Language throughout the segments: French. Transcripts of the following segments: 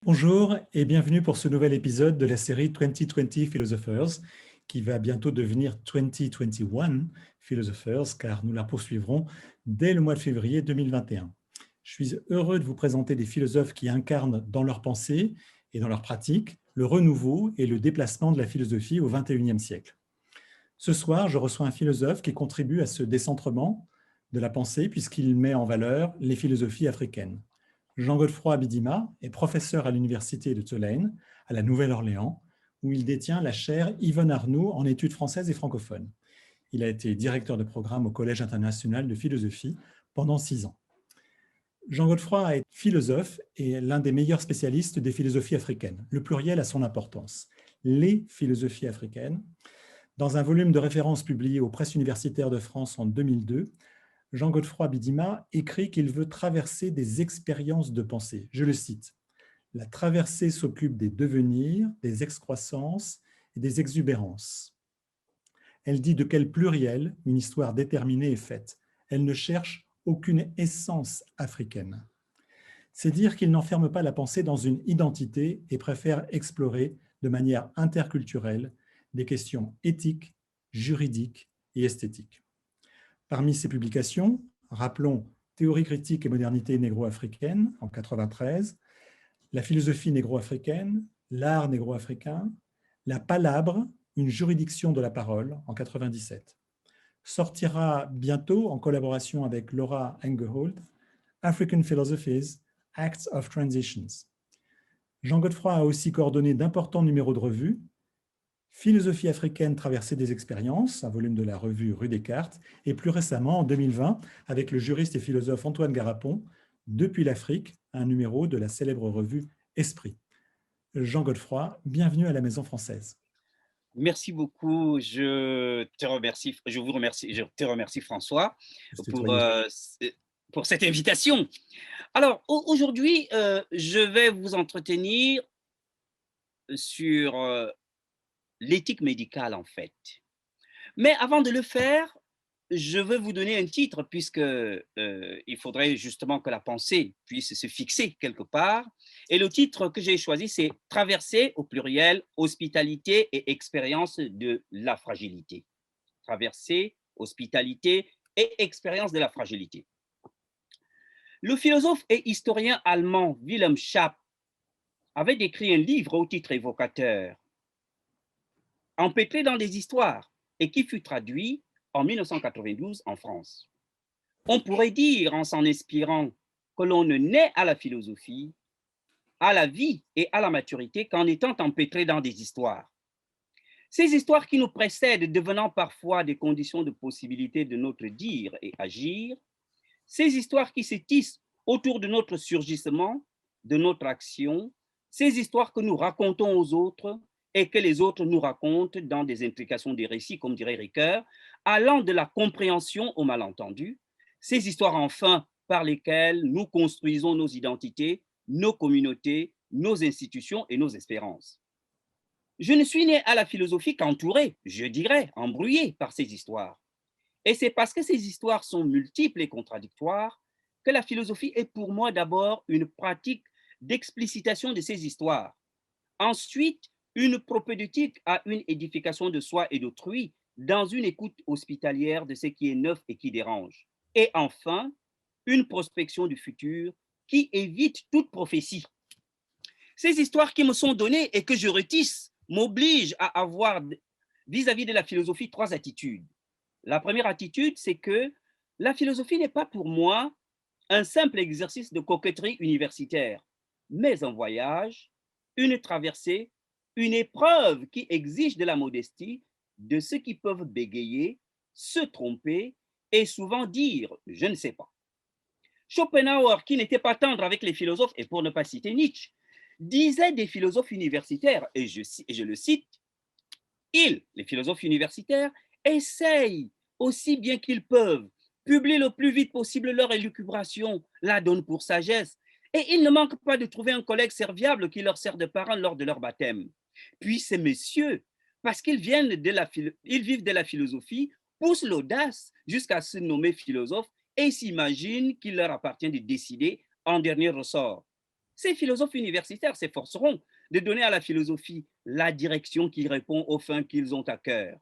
Bonjour et bienvenue pour ce nouvel épisode de la série 2020 Philosophers qui va bientôt devenir 2021 Philosophers car nous la poursuivrons dès le mois de février 2021. Je suis heureux de vous présenter des philosophes qui incarnent dans leur pensée et dans leur pratique le renouveau et le déplacement de la philosophie au XXIe siècle. Ce soir, je reçois un philosophe qui contribue à ce décentrement de la pensée puisqu'il met en valeur les philosophies africaines. Jean-Godefroy Bidima est professeur à l'université de Tulane, à la Nouvelle-Orléans, où il détient la chaire Yvonne Arnoux en études françaises et francophones. Il a été directeur de programme au Collège international de philosophie pendant 6 ans. Jean-Godefroy est philosophe et l'un des meilleurs spécialistes des philosophies africaines. Le pluriel a son importance. Les philosophies africaines. Dans un volume de référence publié aux presses universitaires de France en 2002, Jean-Godefroy Bidima écrit qu'il veut traverser des expériences de pensée. Je le cite. La traversée s'occupe des devenirs, des excroissances et des exubérances. Elle dit de quel pluriel une histoire déterminée est faite. Elle ne cherche aucune essence africaine. C'est dire qu'il n'enferme pas la pensée dans une identité et préfère explorer de manière interculturelle des questions éthiques, juridiques et esthétiques. Parmi ses publications, rappelons Théorie critique et modernité négro-africaine en 1993, La philosophie négro-africaine, L'art négro-africain, La palabre, une juridiction de la parole en 1997. Sortira bientôt, en collaboration avec Laura Engehold, African Philosophies, Acts of Transitions. Jean-Godefroy a aussi coordonné d'importants numéros de revue, Philosophie africaine, traversée des expériences, un volume de la revue Rue Descartes, et plus récemment, en 2020, avec le juriste et philosophe Antoine Garapon, Depuis l'Afrique, un numéro de la célèbre revue Esprit. Jean Godefroy, bienvenue à la Maison française. Merci beaucoup. Je te remercie François pour, pour cette invitation. Alors aujourd'hui, je vais vous entretenir sur l'éthique médicale en fait. Mais avant de le faire, je veux vous donner un titre puisque il faudrait justement que la pensée puisse se fixer quelque part. Et le titre que j'ai choisi, c'est Traversée au pluriel, hospitalité et expérience de la fragilité. Traversée, hospitalité et expérience de la fragilité. Le philosophe et historien allemand Wilhelm Schaap avait écrit un livre au titre évocateur, empêtré dans des histoires, et qui fut traduit en 1992 en France. On pourrait dire, en s'en inspirant, que l'on ne naît à la philosophie, à la vie et à la maturité qu'en étant empêtré dans des histoires. Ces histoires qui nous précèdent, devenant parfois des conditions de possibilité de notre dire et agir, ces histoires qui se tissent autour de notre surgissement, de notre action, ces histoires que nous racontons aux autres et que les autres nous racontent dans des implications des récits, comme dirait Ricoeur, allant de la compréhension au malentendu, ces histoires enfin par lesquelles nous construisons nos identités, nos communautés, nos institutions et nos espérances. Je ne suis né à la philosophie qu'entouré, je dirais, embrouillé par ces histoires. Et c'est parce que ces histoires sont multiples et contradictoires que la philosophie est pour moi d'abord une pratique d'explicitation de ces histoires. Ensuite, une propédeutique à une édification de soi et d'autrui dans une écoute hospitalière de ce qui est neuf et qui dérange. Et enfin, une prospection du futur qui évite toute prophétie. Ces histoires qui me sont données et que je retisse m'obligent à avoir vis-à-vis de la philosophie trois attitudes. La première attitude, c'est que la philosophie n'est pas pour moi un simple exercice de coquetterie universitaire, mais un voyage, une traversée, une épreuve qui exige de la modestie de ceux qui peuvent bégayer, se tromper et souvent dire « je ne sais pas ». Schopenhauer, qui n'était pas tendre avec les philosophes, et pour ne pas citer Nietzsche, disait des philosophes universitaires, et je le cite, les philosophes universitaires, essayent aussi bien qu'ils peuvent, publient le plus vite possible leur élucubration, la donnent pour sagesse, et ils ne manquent pas de trouver un collègue serviable qui leur sert de parent lors de leur baptême. Puis ces messieurs, parce qu'ils vivent de la philosophie, poussent l'audace jusqu'à se nommer philosophes et s'imaginent qu'il leur appartient de décider en dernier ressort. Ces philosophes universitaires s'efforceront de donner à la philosophie la direction qui répond aux fins qu'ils ont à cœur.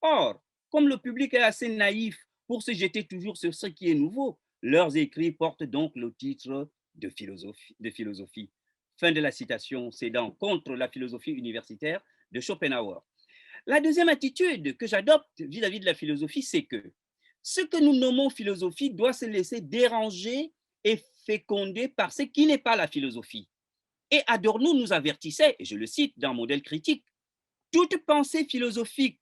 Or, comme le public est assez naïf pour se jeter toujours sur ce qui est nouveau, leurs écrits portent donc le titre de philosophie. Fin de la citation, c'est donc Contre la philosophie universitaire de Schopenhauer. La deuxième attitude que j'adopte vis-à-vis de la philosophie, c'est que ce que nous nommons philosophie doit se laisser déranger et féconder par ce qui n'est pas la philosophie. Et Adorno nous avertissait, et je le cite dans Modèle critique, toute pensée philosophique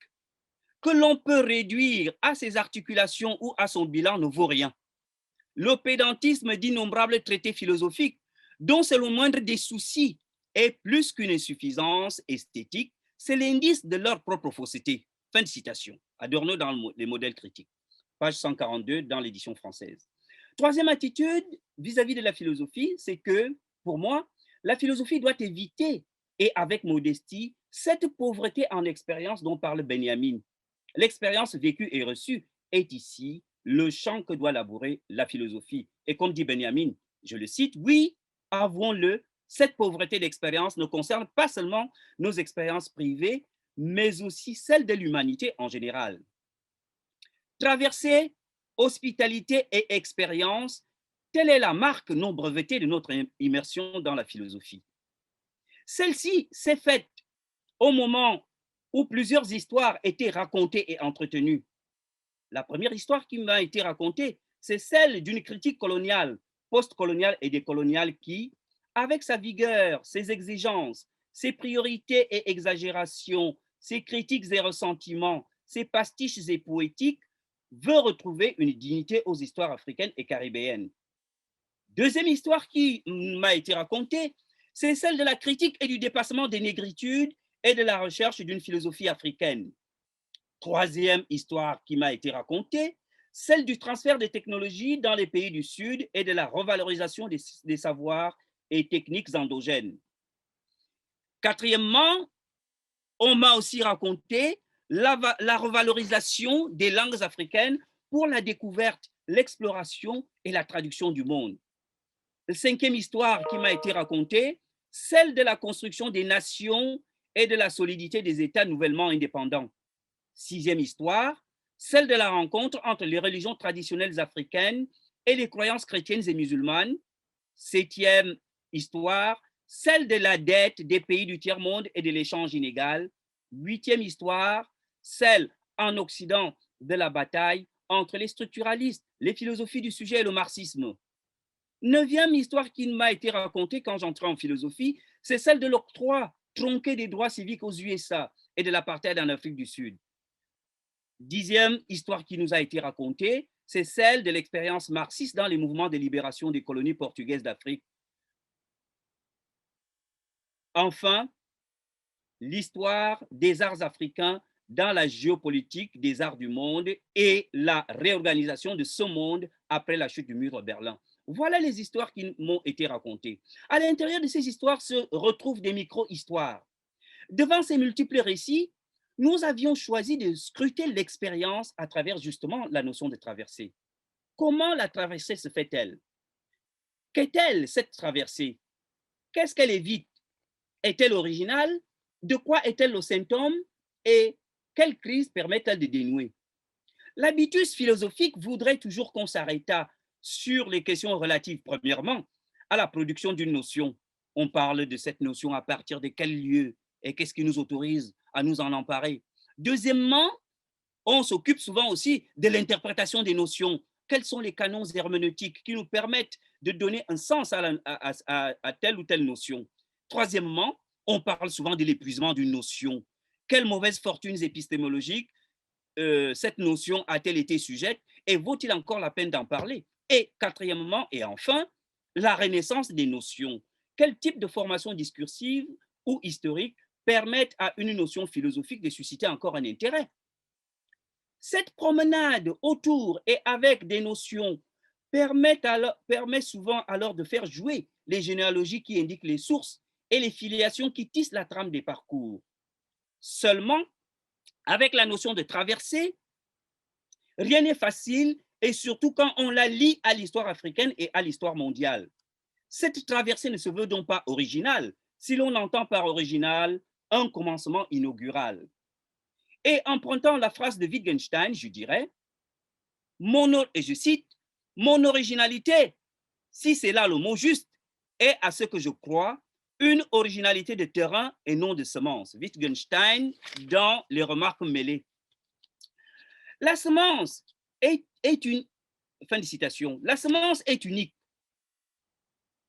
que l'on peut réduire à ses articulations ou à son bilan ne vaut rien. Le pédantisme d'innombrables traités philosophiques, dont c'est le moindre des soucis, est plus qu'une insuffisance esthétique, c'est l'indice de leur propre fausseté. Fin de citation. Adorno dans les modèles critiques, page 142 dans l'édition française. Troisième attitude vis-à-vis de la philosophie, c'est que, pour moi, la philosophie doit éviter, et avec modestie, cette pauvreté en expérience dont parle Benjamin. L'expérience vécue et reçue est ici le champ que doit labourer la philosophie. Et comme dit Benjamin, je le cite, oui, avouons-le, cette pauvreté d'expérience ne concerne pas seulement nos expériences privées, mais aussi celles de l'humanité en général. Traversée, hospitalité et expérience, telle est la marque non brevetée de notre immersion dans la philosophie. Celle-ci s'est faite au moment où plusieurs histoires étaient racontées et entretenues. La première histoire qui m'a été racontée, c'est celle d'une critique coloniale, post-coloniale et décoloniale qui, avec sa vigueur, ses exigences, ses priorités et exagérations, ses critiques et ressentiments, ses pastiches et poétiques, veut retrouver une dignité aux histoires africaines et caribéennes. Deuxième histoire qui m'a été racontée, c'est celle de la critique et du dépassement des négritudes et de la recherche d'une philosophie africaine. Troisième histoire qui m'a été racontée, celle du transfert des technologies dans les pays du Sud et de la revalorisation des savoirs et techniques endogènes. Quatrièmement, on m'a aussi raconté la revalorisation des langues africaines pour la découverte, l'exploration et la traduction du monde. La cinquième histoire qui m'a été racontée, celle de la construction des nations et de la solidité des États nouvellement indépendants. Sixième histoire, celle de la rencontre entre les religions traditionnelles africaines et les croyances chrétiennes et musulmanes. Septième histoire, celle de la dette des pays du tiers-monde et de l'échange inégal. Huitième histoire, celle en Occident de la bataille entre les structuralistes, les philosophies du sujet et le marxisme. Neuvième histoire qui m'a été racontée quand j'entrais en philosophie, c'est celle de l'octroi tronqué des droits civiques aux USA et de l'apartheid en Afrique du Sud. Dixième histoire qui nous a été racontée, c'est celle de l'expérience marxiste dans les mouvements de libération des colonies portugaises d'Afrique. Enfin, l'histoire des arts africains dans la géopolitique des arts du monde et la réorganisation de ce monde après la chute du mur de Berlin. Voilà les histoires qui m'ont été racontées. À l'intérieur de ces histoires se retrouvent des micro-histoires. Devant ces multiples récits, nous avions choisi de scruter l'expérience à travers justement la notion de traversée. Comment la traversée se fait-elle? Qu'est-elle cette traversée? Qu'est-ce qu'elle évite? Est-elle originale? De quoi est-elle le symptôme? Et quelle crise permet-elle de dénouer? L'habitus philosophique voudrait toujours qu'on s'arrêtât sur les questions relatives, premièrement, à la production d'une notion. On parle de cette notion à partir de quel lieu et qu'est-ce qui nous autorise à nous en emparer. Deuxièmement, on s'occupe souvent aussi de l'interprétation des notions. Quels sont les canons herméneutiques qui nous permettent de donner un sens à telle ou telle notion? Troisièmement, on parle souvent de l'épuisement d'une notion. Quelles mauvaises fortunes épistémologiques cette notion a-t-elle été sujette et vaut-il encore la peine d'en parler? Et quatrièmement et enfin, la renaissance des notions. Quel type de formation discursive ou historique permettent à une notion philosophique de susciter encore un intérêt? Cette promenade autour et avec des notions permet souvent alors de faire jouer les généalogies qui indiquent les sources et les filiations qui tissent la trame des parcours. Seulement, avec la notion de traversée, rien n'est facile et surtout quand on la lie à l'histoire africaine et à l'histoire mondiale. Cette traversée ne se veut donc pas originale, si l'on entend par original un commencement inaugural. Et empruntant la phrase de Wittgenstein, je dirais, et je cite, « Mon originalité, si c'est là le mot juste, est à ce que je crois une originalité de terrain et non de semence. » Wittgenstein dans les remarques mêlées. La semence est une, fin de citation, la semence est unique.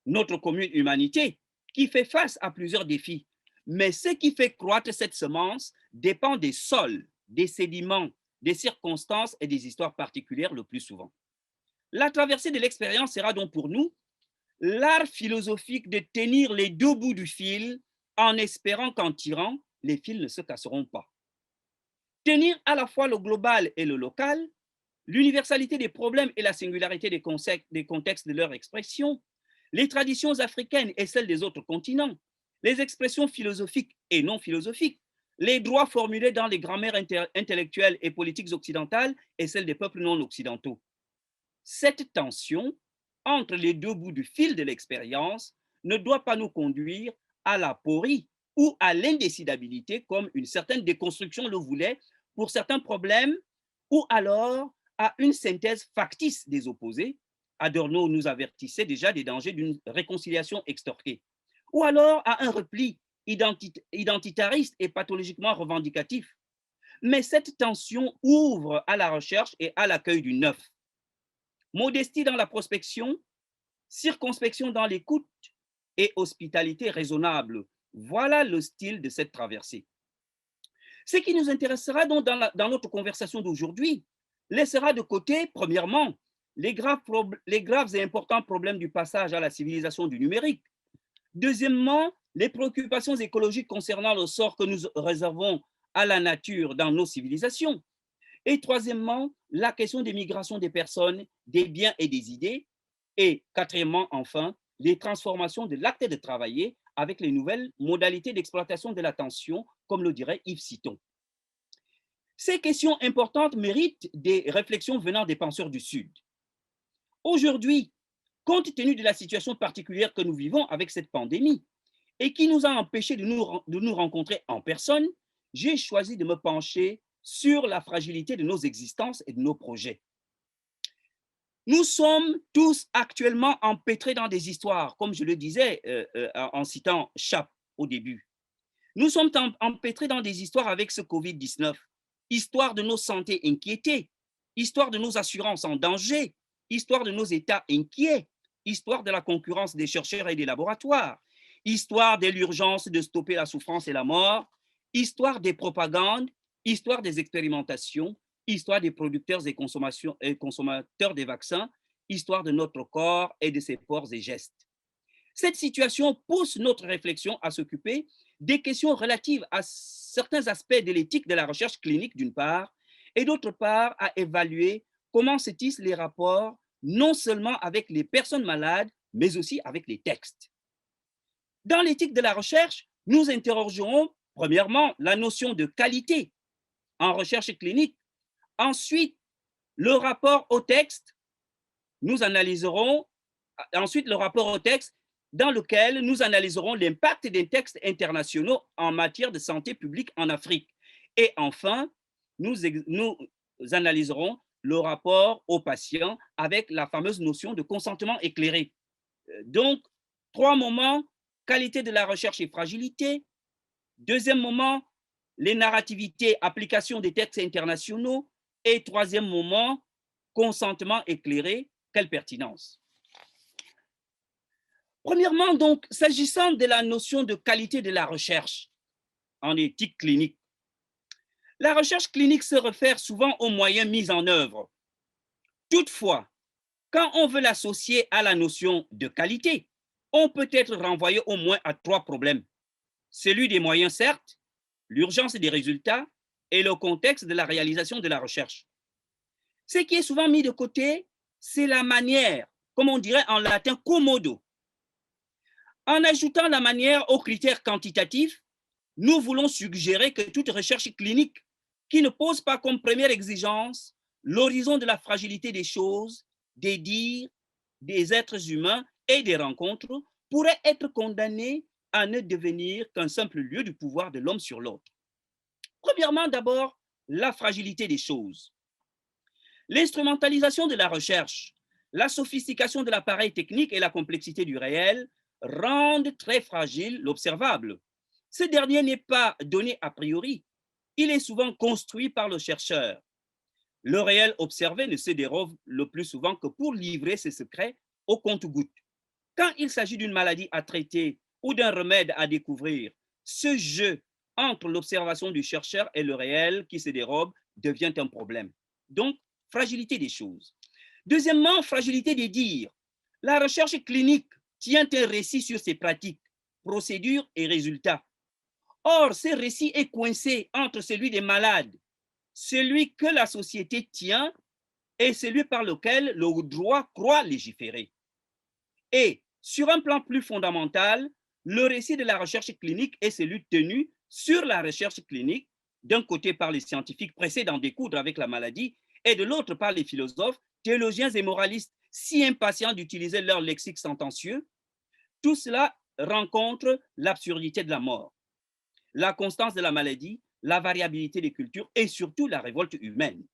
Notre commune humanité qui fait face à plusieurs défis. Mais ce qui fait croître cette semence dépend des sols, des sédiments, des circonstances et des histoires particulières le plus souvent. La traversée de l'expérience sera donc pour nous l'art philosophique de tenir les deux bouts du fil en espérant qu'en tirant, les fils ne se casseront pas. Tenir à la fois le global et le local, l'universalité des problèmes et la singularité des contextes de leur expression, les traditions africaines et celles des autres continents, les expressions philosophiques et non philosophiques, les droits formulés dans les grammaires intellectuelles et politiques occidentales et celles des peuples non occidentaux. Cette tension entre les deux bouts du fil de l'expérience ne doit pas nous conduire à la porie ou à l'indécidabilité comme une certaine déconstruction le voulait pour certains problèmes ou alors à une synthèse factice des opposés. Adorno nous avertissait déjà des dangers d'une réconciliation extorquée. Ou alors à un repli identitariste et pathologiquement revendicatif. Mais cette tension ouvre à la recherche et à l'accueil du neuf. Modestie dans la prospection, circonspection dans l'écoute et hospitalité raisonnable. Voilà le style de cette traversée. Ce qui nous intéressera donc dans notre conversation d'aujourd'hui laissera de côté, premièrement, les graves et importants problèmes du passage à la civilisation du numérique. Deuxièmement, les préoccupations écologiques concernant le sort que nous réservons à la nature dans nos civilisations. Et troisièmement, la question des migrations des personnes, des biens et des idées. Et quatrièmement, enfin, les transformations de l'acte de travailler avec les nouvelles modalités d'exploitation de l'attention, comme le dirait Yves Citon. Ces questions importantes méritent des réflexions venant des penseurs du Sud. Aujourd'hui, compte tenu de la situation particulière que nous vivons avec cette pandémie et qui nous a empêchés de nous rencontrer en personne, j'ai choisi de me pencher sur la fragilité de nos existences et de nos projets. Nous sommes tous actuellement empêtrés dans des histoires, comme je le disais en citant Chappe au début. Nous sommes empêtrés dans des histoires avec ce Covid-19, histoire de nos santé inquiétées, histoire de nos assurances en danger, histoire de nos États inquiets, histoire de la concurrence des chercheurs et des laboratoires, histoire de l'urgence de stopper la souffrance et la mort, histoire des propagandes, histoire des expérimentations, histoire des producteurs et consommateurs des vaccins, histoire de notre corps et de ses pores et gestes. Cette situation pousse notre réflexion à s'occuper des questions relatives à certains aspects de l'éthique de la recherche clinique d'une part, et d'autre part à évaluer comment se tissent les rapports non seulement avec les personnes malades, mais aussi avec les textes. Dans l'éthique de la recherche, nous interrogerons premièrement la notion de qualité en recherche clinique. Ensuite, le rapport au texte, nous analyserons ensuite le rapport au texte dans lequel nous analyserons l'impact des textes internationaux en matière de santé publique en Afrique. Et enfin, nous analyserons le rapport aux patients avec la fameuse notion de consentement éclairé. Donc, 3 moments, qualité de la recherche et fragilité. Deuxième moment, les narrativités, application des textes internationaux. Et troisième moment, consentement éclairé, quelle pertinence. Premièrement, donc, s'agissant de la notion de qualité de la recherche en éthique clinique, la recherche clinique se réfère souvent aux moyens mis en œuvre. Toutefois, quand on veut l'associer à la notion de qualité, on peut être renvoyé au moins à 3 problèmes. Celui des moyens, certes, l'urgence des résultats et le contexte de la réalisation de la recherche. Ce qui est souvent mis de côté, c'est la manière, comme on dirait en latin, commodo. En ajoutant la manière aux critères quantitatifs, nous voulons suggérer que toute recherche clinique qui ne pose pas comme première exigence l'horizon de la fragilité des choses, des dires, des êtres humains et des rencontres pourrait être condamné à ne devenir qu'un simple lieu du pouvoir de l'homme sur l'autre. Premièrement, d'abord, la fragilité des choses. L'instrumentalisation de la recherche, la sophistication de l'appareil technique et la complexité du réel rendent très fragile l'observable. Ce dernier n'est pas donné a priori, il est souvent construit par le chercheur. Le réel observé ne se dérobe le plus souvent que pour livrer ses secrets au compte-gouttes. Quand il s'agit d'une maladie à traiter ou d'un remède à découvrir, ce jeu entre l'observation du chercheur et le réel qui se dérobe devient un problème. Donc, fragilité des choses. Deuxièmement, fragilité des dires. La recherche clinique tient un récit sur ses pratiques, procédures et résultats. Or, ce récit est coincé entre celui des malades, celui que la société tient et celui par lequel le droit croit légiférer. Et sur un plan plus fondamental, le récit de la recherche clinique est celui tenu sur la recherche clinique, d'un côté par les scientifiques pressés d'en découdre avec la maladie, et de l'autre par les philosophes, théologiens et moralistes si impatients d'utiliser leur lexique sentencieux. Tout cela rencontre l'absurdité de la mort, la constance de la maladie, la variabilité des cultures et surtout la révolte humaine.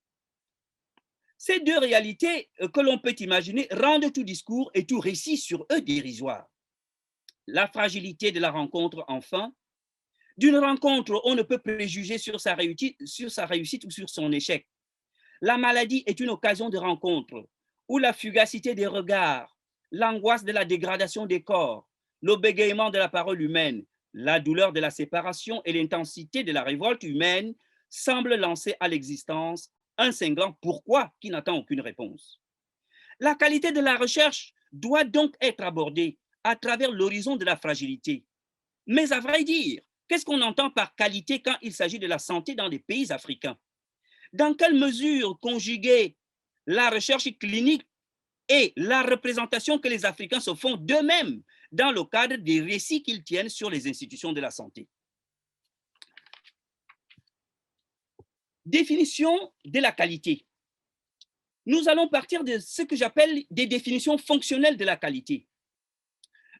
Ces deux réalités que l'on peut imaginer rendent tout discours et tout récit sur eux dérisoire. La fragilité de la rencontre, enfin. D'une rencontre, on ne peut préjuger sur sa réussite ou sur son échec. La maladie est une occasion de rencontre où la fugacité des regards, l'angoisse de la dégradation des corps, le bégaiement de la parole humaine, la douleur de la séparation et l'intensité de la révolte humaine semblent lancer à l'existence un cinglant pourquoi qui n'attend aucune réponse. La qualité de la recherche doit donc être abordée à travers l'horizon de la fragilité. Mais à vrai dire, qu'est-ce qu'on entend par qualité quand il s'agit de la santé dans les pays africains? Dans quelle mesure conjuguer la recherche clinique et la représentation que les Africains se font d'eux-mêmes dans le cadre des récits qu'ils tiennent sur les institutions de la santé? Définition de la qualité. Nous allons partir de ce que j'appelle des définitions fonctionnelles de la qualité.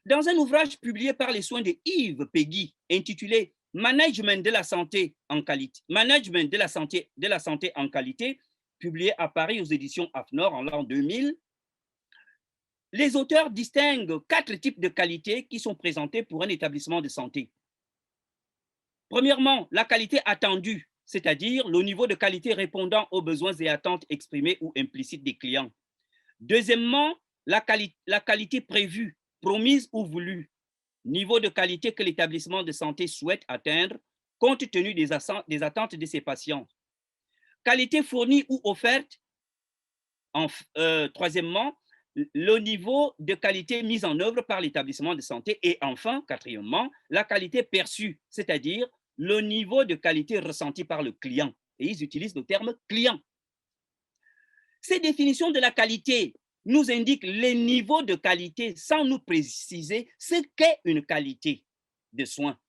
Dans un ouvrage publié par les soins de Yves Peggy, intitulé Management de la santé en qualité, Management de la santé en qualité, publié à Paris aux éditions AFNOR en l'an 2000, les auteurs distinguent 4 types de qualité qui sont présentés pour un établissement de santé. Premièrement, la qualité attendue, c'est-à-dire le niveau de qualité répondant aux besoins et attentes exprimés ou implicites des clients. Deuxièmement, la qualité prévue, promise ou voulue, niveau de qualité que l'établissement de santé souhaite atteindre compte tenu des attentes de ses patients. Qualité fournie ou offerte. Troisièmement, le niveau de qualité mis en œuvre par l'établissement de santé. Et enfin, quatrièmement, la qualité perçue, c'est-à-dire le niveau de qualité ressenti par le client. Et ils utilisent le terme client. Ces définitions de la qualité nous indiquent les niveaux de qualité sans nous préciser ce qu'est une qualité de soins.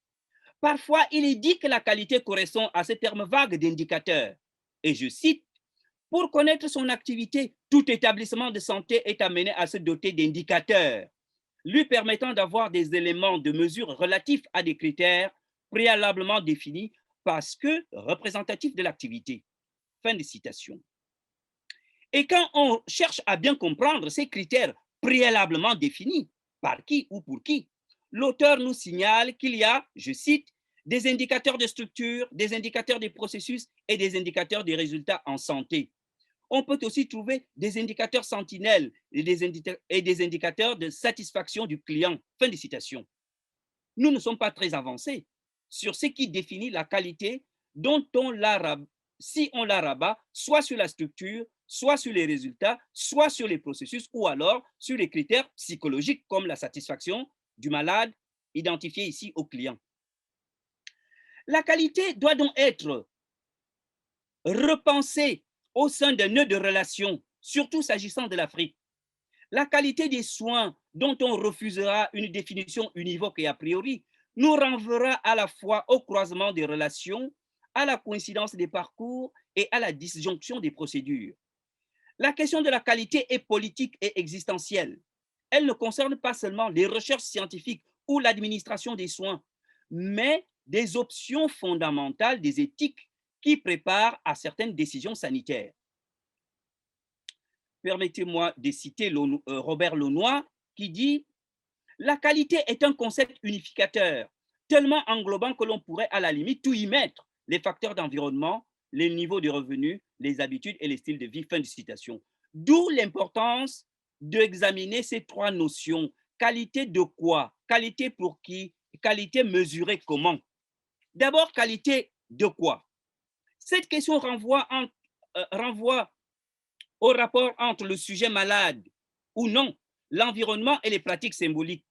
Parfois, il est dit que la qualité correspond à ce terme vague d'indicateur. Et je cite, « Pour connaître son activité, tout établissement de santé est amené à se doter d'indicateurs, lui permettant d'avoir des éléments de mesure relatifs à des critères préalablement définis parce que représentatifs de l'activité. » Fin de citation. Et quand on cherche à bien comprendre ces critères préalablement définis, par qui ou pour qui, l'auteur nous signale qu'il y a, je cite, des indicateurs de structure, des indicateurs des processus et des indicateurs des résultats en santé. On peut aussi trouver des indicateurs sentinelles et des indicateurs de satisfaction du client. Fin de citation. Nous ne sommes pas très avancés sur ce qui définit la qualité dont si on la rabat soit sur la structure, soit sur les résultats, soit sur les processus ou alors sur les critères psychologiques comme la satisfaction du malade identifié ici au client. La qualité doit donc être repensée au sein d'un nœud de relations, surtout s'agissant de l'Afrique. La qualité des soins dont on refusera une définition univoque et a priori nous renverra à la fois au croisement des relations, à la coïncidence des parcours et à la disjonction des procédures. La question de la qualité est politique et existentielle. Elle ne concerne pas seulement les recherches scientifiques ou l'administration des soins, mais des options fondamentales des éthiques qui préparent à certaines décisions sanitaires. Permettez-moi de citer Robert Launois qui dit: la qualité est un concept unificateur, tellement englobant que l'on pourrait à la limite tout y mettre, les facteurs d'environnement, les niveaux de revenus, les habitudes et les styles de vie. Fin de citation. D'où l'importance d'examiner ces trois notions. Qualité de quoi? Qualité pour qui? Qualité mesurée comment? D'abord, qualité de quoi? Cette question renvoie au rapport entre le sujet malade ou non, l'environnement et les pratiques symboliques.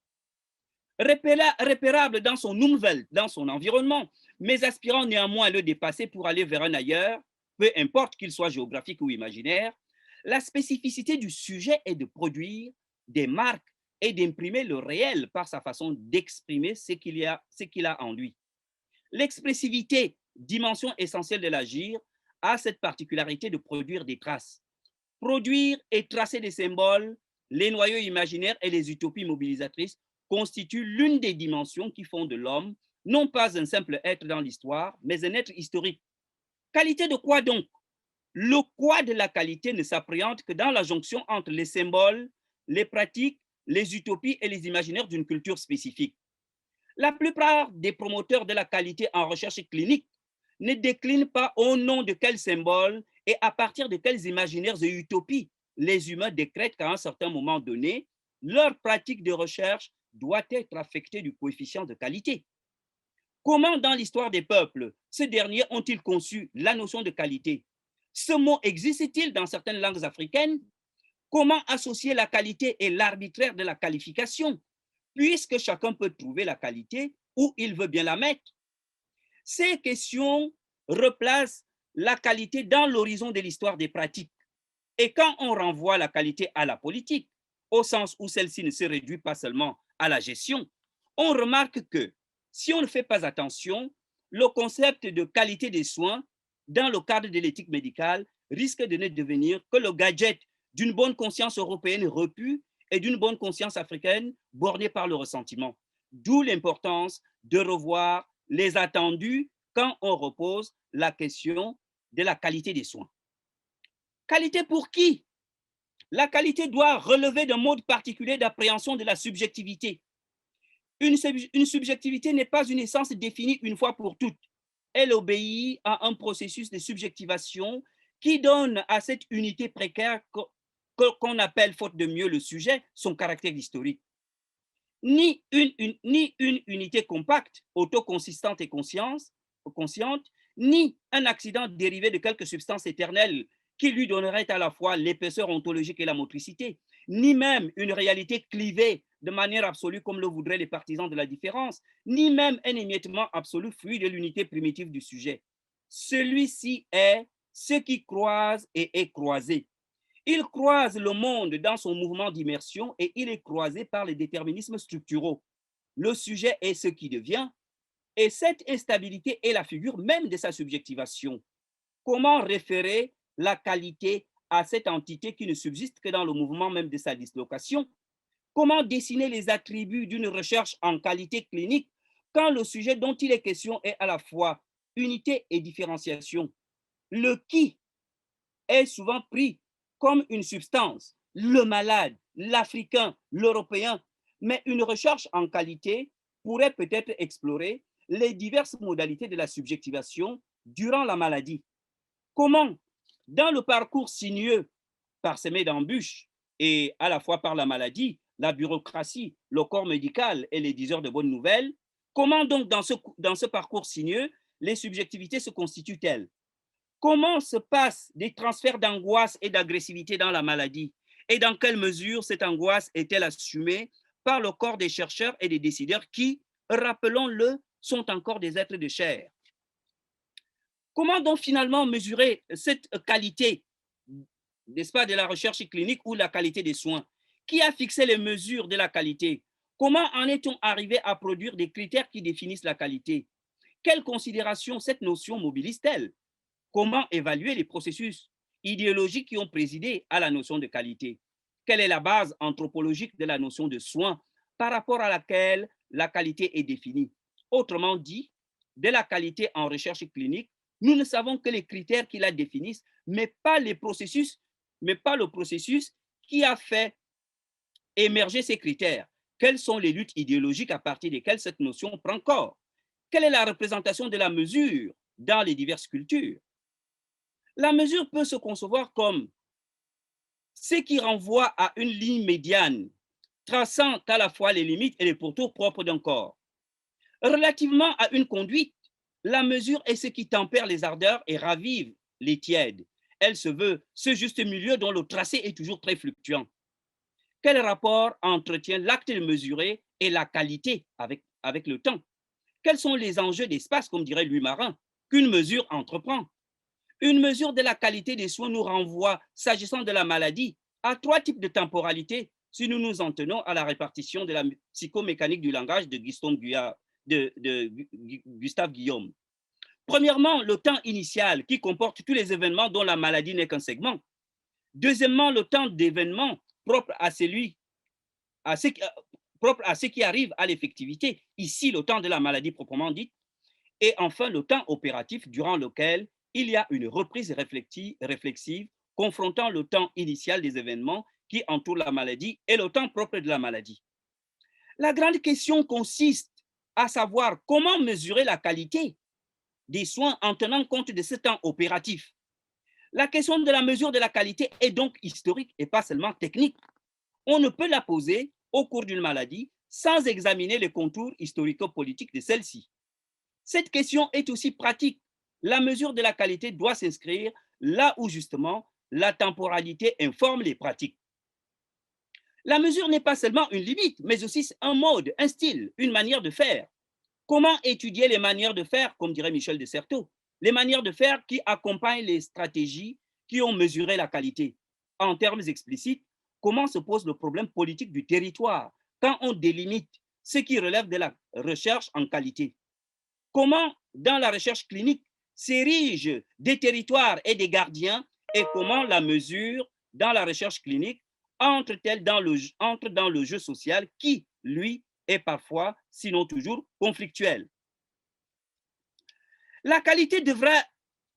Repérable dans son Umwelt, dans son environnement, mais aspirant néanmoins à le dépasser pour aller vers un ailleurs, peu importe qu'il soit géographique ou imaginaire, la spécificité du sujet est de produire des marques et d'imprimer le réel par sa façon d'exprimer ce qu'il a en lui. L'expressivité, dimension essentielle de l'agir, a cette particularité de produire des traces. Produire et tracer des symboles, les noyaux imaginaires et les utopies mobilisatrices constituent l'une des dimensions qui font de l'homme non pas un simple être dans l'histoire, mais un être historique. Qualité de quoi donc? Le quoi de la qualité ne s'appréhende que dans la jonction entre les symboles, les pratiques, les utopies et les imaginaires d'une culture spécifique. La plupart des promoteurs de la qualité en recherche clinique ne déclinent pas au nom de quels symboles et à partir de quels imaginaires et utopies les humains décrètent qu'à un certain moment donné, leur pratique de recherche doit être affectée du coefficient de qualité. Comment dans l'histoire des peuples, ces derniers ont-ils conçu la notion de qualité? Ce mot existe-t-il dans certaines langues africaines? Comment associer la qualité et l'arbitraire de la qualification, puisque chacun peut trouver la qualité où il veut bien la mettre? Ces questions replacent la qualité dans l'horizon de l'histoire des pratiques. Et quand on renvoie la qualité à la politique, au sens où celle-ci ne se réduit pas seulement à la gestion, on remarque que si on ne fait pas attention, le concept de qualité des soins dans le cadre de l'éthique médicale risque de ne devenir que le gadget d'une bonne conscience européenne repue et d'une bonne conscience africaine bornée par le ressentiment. D'où l'importance de revoir les attendus quand on repose la question de la qualité des soins. Qualité pour qui? La qualité doit relever d'un mode particulier d'appréhension de la subjectivité. Une subjectivité n'est pas une essence définie une fois pour toutes. Elle obéit à un processus de subjectivation qui donne à cette unité précaire qu'on appelle, faute de mieux, le sujet, son caractère historique. Ni une unité compacte, autoconsistante et consciente, ni un accident dérivé de quelque substance éternelle qui lui donnerait à la fois l'épaisseur ontologique et la motricité, ni même une réalité clivée de manière absolue comme le voudraient les partisans de la différence, ni même un émiettement absolu fruit de l'unité primitive du sujet. Celui-ci est ce qui croise et est croisé. Il croise le monde dans son mouvement d'immersion et il est croisé par les déterminismes structuraux. Le sujet est ce qui devient, et cette instabilité est la figure même de sa subjectivation. Comment référer la qualité à cette entité qui ne subsiste que dans le mouvement même de sa dislocation? Comment dessiner les attributs d'une recherche en qualité clinique quand le sujet dont il est question est à la fois unité et différenciation? Le qui est souvent pris comme une substance, le malade, l'Africain, l'Européen, mais une recherche en qualité pourrait peut-être explorer les diverses modalités de la subjectivation durant la maladie. Comment, dans le parcours sinueux parsemé d'embûches et à la fois par la maladie, la bureaucratie, le corps médical et les diseurs de bonnes nouvelles, comment donc dans ce parcours sinueux, les subjectivités se constituent-elles? Comment se passent des transferts d'angoisse et d'agressivité dans la maladie? Et dans quelle mesure cette angoisse est-elle assumée par le corps des chercheurs et des décideurs qui, rappelons-le, sont encore des êtres de chair? Comment donc finalement mesurer cette qualité, n'est-ce pas, de la recherche clinique ou la qualité des soins? Qui a fixé les mesures de la qualité? Comment en est-on arrivé à produire des critères qui définissent la qualité? Quelles considérations cette notion mobilise-t-elle? Comment évaluer les processus idéologiques qui ont présidé à la notion de qualité? Quelle est la base anthropologique de la notion de soin par rapport à laquelle la qualité est définie? Autrement dit, de la qualité en recherche clinique, nous ne savons que les critères qui la définissent, mais pas le processus qui a fait émerger ces critères. Quelles sont les luttes idéologiques à partir desquelles cette notion prend corps? Quelle est la représentation de la mesure dans les diverses cultures? La mesure peut se concevoir comme ce qui renvoie à une ligne médiane, traçant à la fois les limites et les pourtours propres d'un corps. Relativement à une conduite, la mesure est ce qui tempère les ardeurs et ravive les tièdes. Elle se veut ce juste milieu dont le tracé est toujours très fluctuant. Quel rapport entretient l'acte de mesurer et la qualité avec le temps? Quels sont les enjeux d'espace, comme dirait Louis Marin, qu'une mesure entreprend? Une mesure de la qualité des soins nous renvoie, s'agissant de la maladie, à 3 types de temporalité si nous nous en tenons à la répartition de la psychomécanique du langage de Gustave Guillaume. Premièrement, le temps initial qui comporte tous les événements dont la maladie n'est qu'un segment. Deuxièmement, le temps d'événement propre à ce qui arrive à l'effectivité, ici le temps de la maladie proprement dite. Et enfin, le temps opératif durant lequel il y a une reprise réflexive confrontant le temps initial des événements qui entourent la maladie et le temps propre de la maladie. La grande question consiste à savoir comment mesurer la qualité des soins en tenant compte de ce temps opératif. La question de la mesure de la qualité est donc historique et pas seulement technique. On ne peut la poser au cours d'une maladie sans examiner les contours historico-politiques de celle-ci. Cette question est aussi pratique. La mesure de la qualité doit s'inscrire là où justement la temporalité informe les pratiques. La mesure n'est pas seulement une limite, mais aussi un mode, un style, une manière de faire. Comment étudier les manières de faire, comme dirait Michel de Certeau, les manières de faire qui accompagnent les stratégies qui ont mesuré la qualité? En termes explicites, comment se pose le problème politique du territoire quand on délimite ce qui relève de la recherche en qualité? Comment, dans la recherche clinique, s'érigent des territoires et des gardiens et comment la mesure, dans la recherche clinique, entre-t-elle dans le jeu social qui, lui, est parfois, sinon toujours, conflictuel? La qualité devrait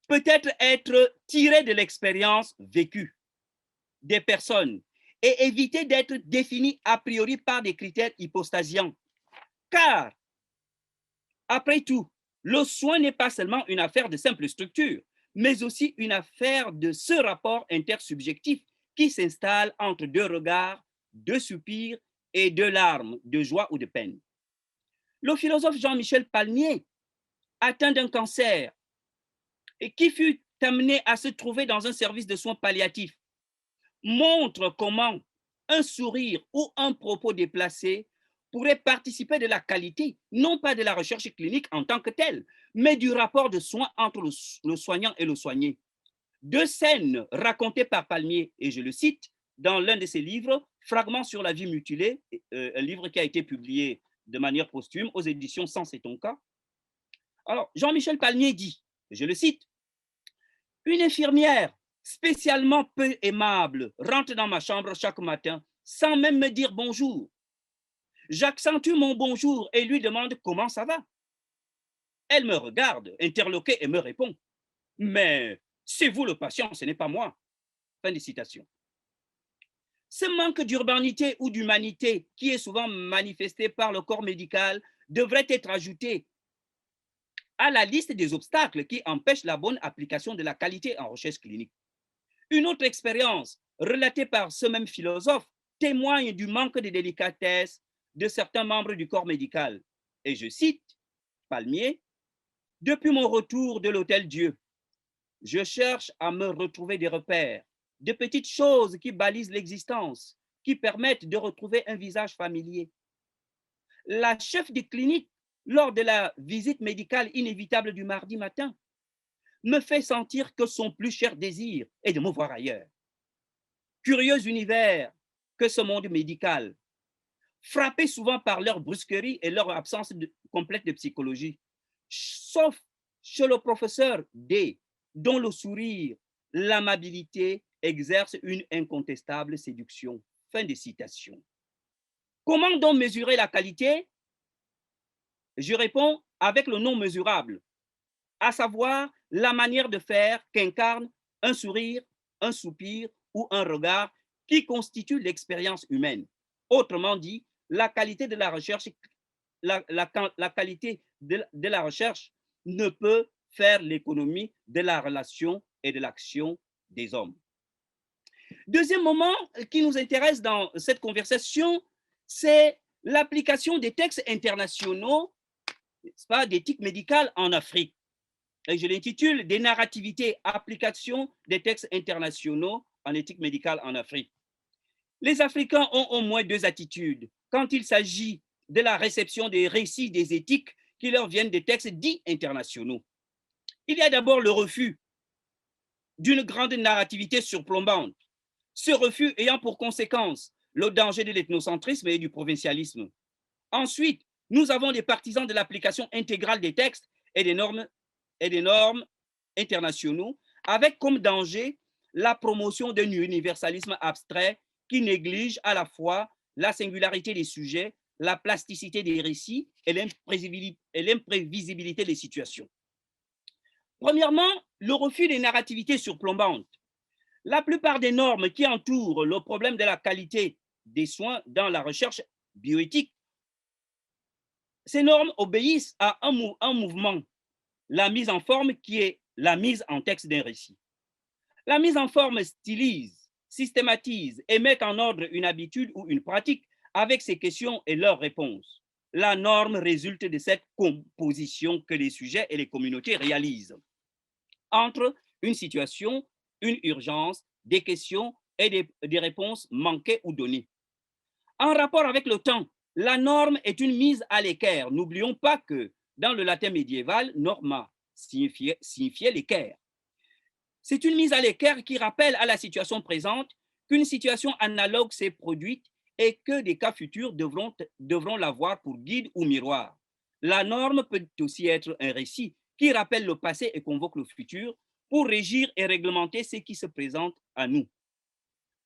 peut-être être tirée de l'expérience vécue des personnes et éviter d'être définie a priori par des critères hypostasiants. Car, après tout, le soin n'est pas seulement une affaire de simple structure, mais aussi une affaire de ce rapport intersubjectif qui s'installe entre 2 regards, 2 soupirs et 2 larmes de joie ou de peine. Le philosophe Jean-Michel Palmier, atteint d'un cancer et qui fut amené à se trouver dans un service de soins palliatifs, montre comment un sourire ou un propos déplacé pourrait participer de la qualité, non pas de la recherche clinique en tant que telle, mais du rapport de soins entre le soignant et le soigné. 2 scènes racontées par Palmier, et je le cite, dans l'un de ses livres, Fragments sur la vie mutilée, un livre qui a été publié de manière posthume aux éditions Sens et Tonka. Alors, Jean-Michel Palmier dit, je le cite, « Une infirmière spécialement peu aimable rentre dans ma chambre chaque matin sans même me dire bonjour. J'accentue mon bonjour et lui demande comment ça va. Elle me regarde, interloquée, et me répond, « Mais c'est vous le patient, ce n'est pas moi. » Fin de citation. Ce manque d'urbanité ou d'humanité qui est souvent manifesté par le corps médical devrait être ajouté à la liste des obstacles qui empêchent la bonne application de la qualité en recherche clinique. Une autre expérience relatée par ce même philosophe témoigne du manque de délicatesse de certains membres du corps médical. Et je cite Palmier, « Depuis mon retour de l'Hôtel Dieu, je cherche à me retrouver des repères, de petites choses qui balisent l'existence, qui permettent de retrouver un visage familier. La chef de clinique, lors de la visite médicale inévitable du mardi matin, me fait sentir que son plus cher désir est de me voir ailleurs. Curieux univers que ce monde médical, frappé souvent par leur brusquerie et leur absence complète de psychologie, sauf chez le professeur D, dont le sourire, l'amabilité exercent une incontestable séduction. » Fin de citation. Comment donc mesurer la qualité? Je réponds avec le non mesurable, à savoir la manière de faire qu'incarne un sourire, un soupir ou un regard qui constitue l'expérience humaine. Autrement dit, la qualité de la recherche, la qualité de la recherche ne peut faire l'économie de la relation et de l'action des hommes. Deuxième moment qui nous intéresse dans cette conversation, c'est l'application des textes internationaux, d'éthique médicale en Afrique. Et je l'intitule « Des narrativités, application des textes internationaux en éthique médicale en Afrique ». Les Africains ont au moins deux attitudes quand il s'agit de la réception des récits des éthiques qui leur viennent des textes dits internationaux. Il y a d'abord le refus d'une grande narrativité surplombante, ce refus ayant pour conséquence le danger de l'ethnocentrisme et du provincialisme. Ensuite, nous avons des partisans de l'application intégrale des textes et des normes internationaux, avec comme danger la promotion d'un universalisme abstrait qui néglige à la fois la singularité des sujets, la plasticité des récits et l'imprévisibilité des situations. Premièrement, le refus des narrativités surplombantes. La plupart des normes qui entourent le problème de la qualité des soins dans la recherche bioéthique, ces normes obéissent à un mouvement, la mise en forme qui est la mise en texte d'un récit. La mise en forme stylise, systématise et met en ordre une habitude ou une pratique avec ses questions et leurs réponses. La norme résulte de cette composition que les sujets et les communautés réalisent entre une situation, une urgence, des questions et des réponses manquées ou données. En rapport avec le temps, la norme est une mise à l'équerre. N'oublions pas que dans le latin médiéval, norma signifiait l'équerre. C'est une mise à l'équerre qui rappelle à la situation présente qu'une situation analogue s'est produite et que des cas futurs devront l'avoir pour guide ou miroir. La norme peut aussi être un récit qui rappelle le passé et convoque le futur pour régir et réglementer ce qui se présente à nous.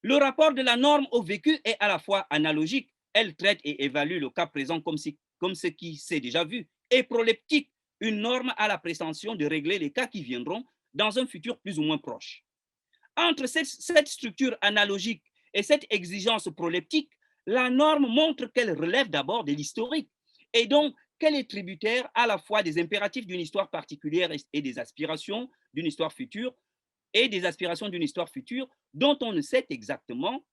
Le rapport de la norme au vécu est à la fois analogique, elle traite et évalue le cas présent comme ce qui s'est déjà vu, et proleptique, une norme a la prétention de régler les cas qui viendront dans un futur plus ou moins proche. Entre cette structure analogique et cette exigence proleptique, la norme montre qu'elle relève d'abord de l'historique et donc qu'elle est tributaire à la fois des impératifs d'une histoire particulière et des aspirations d'une histoire future dont on ne sait exactement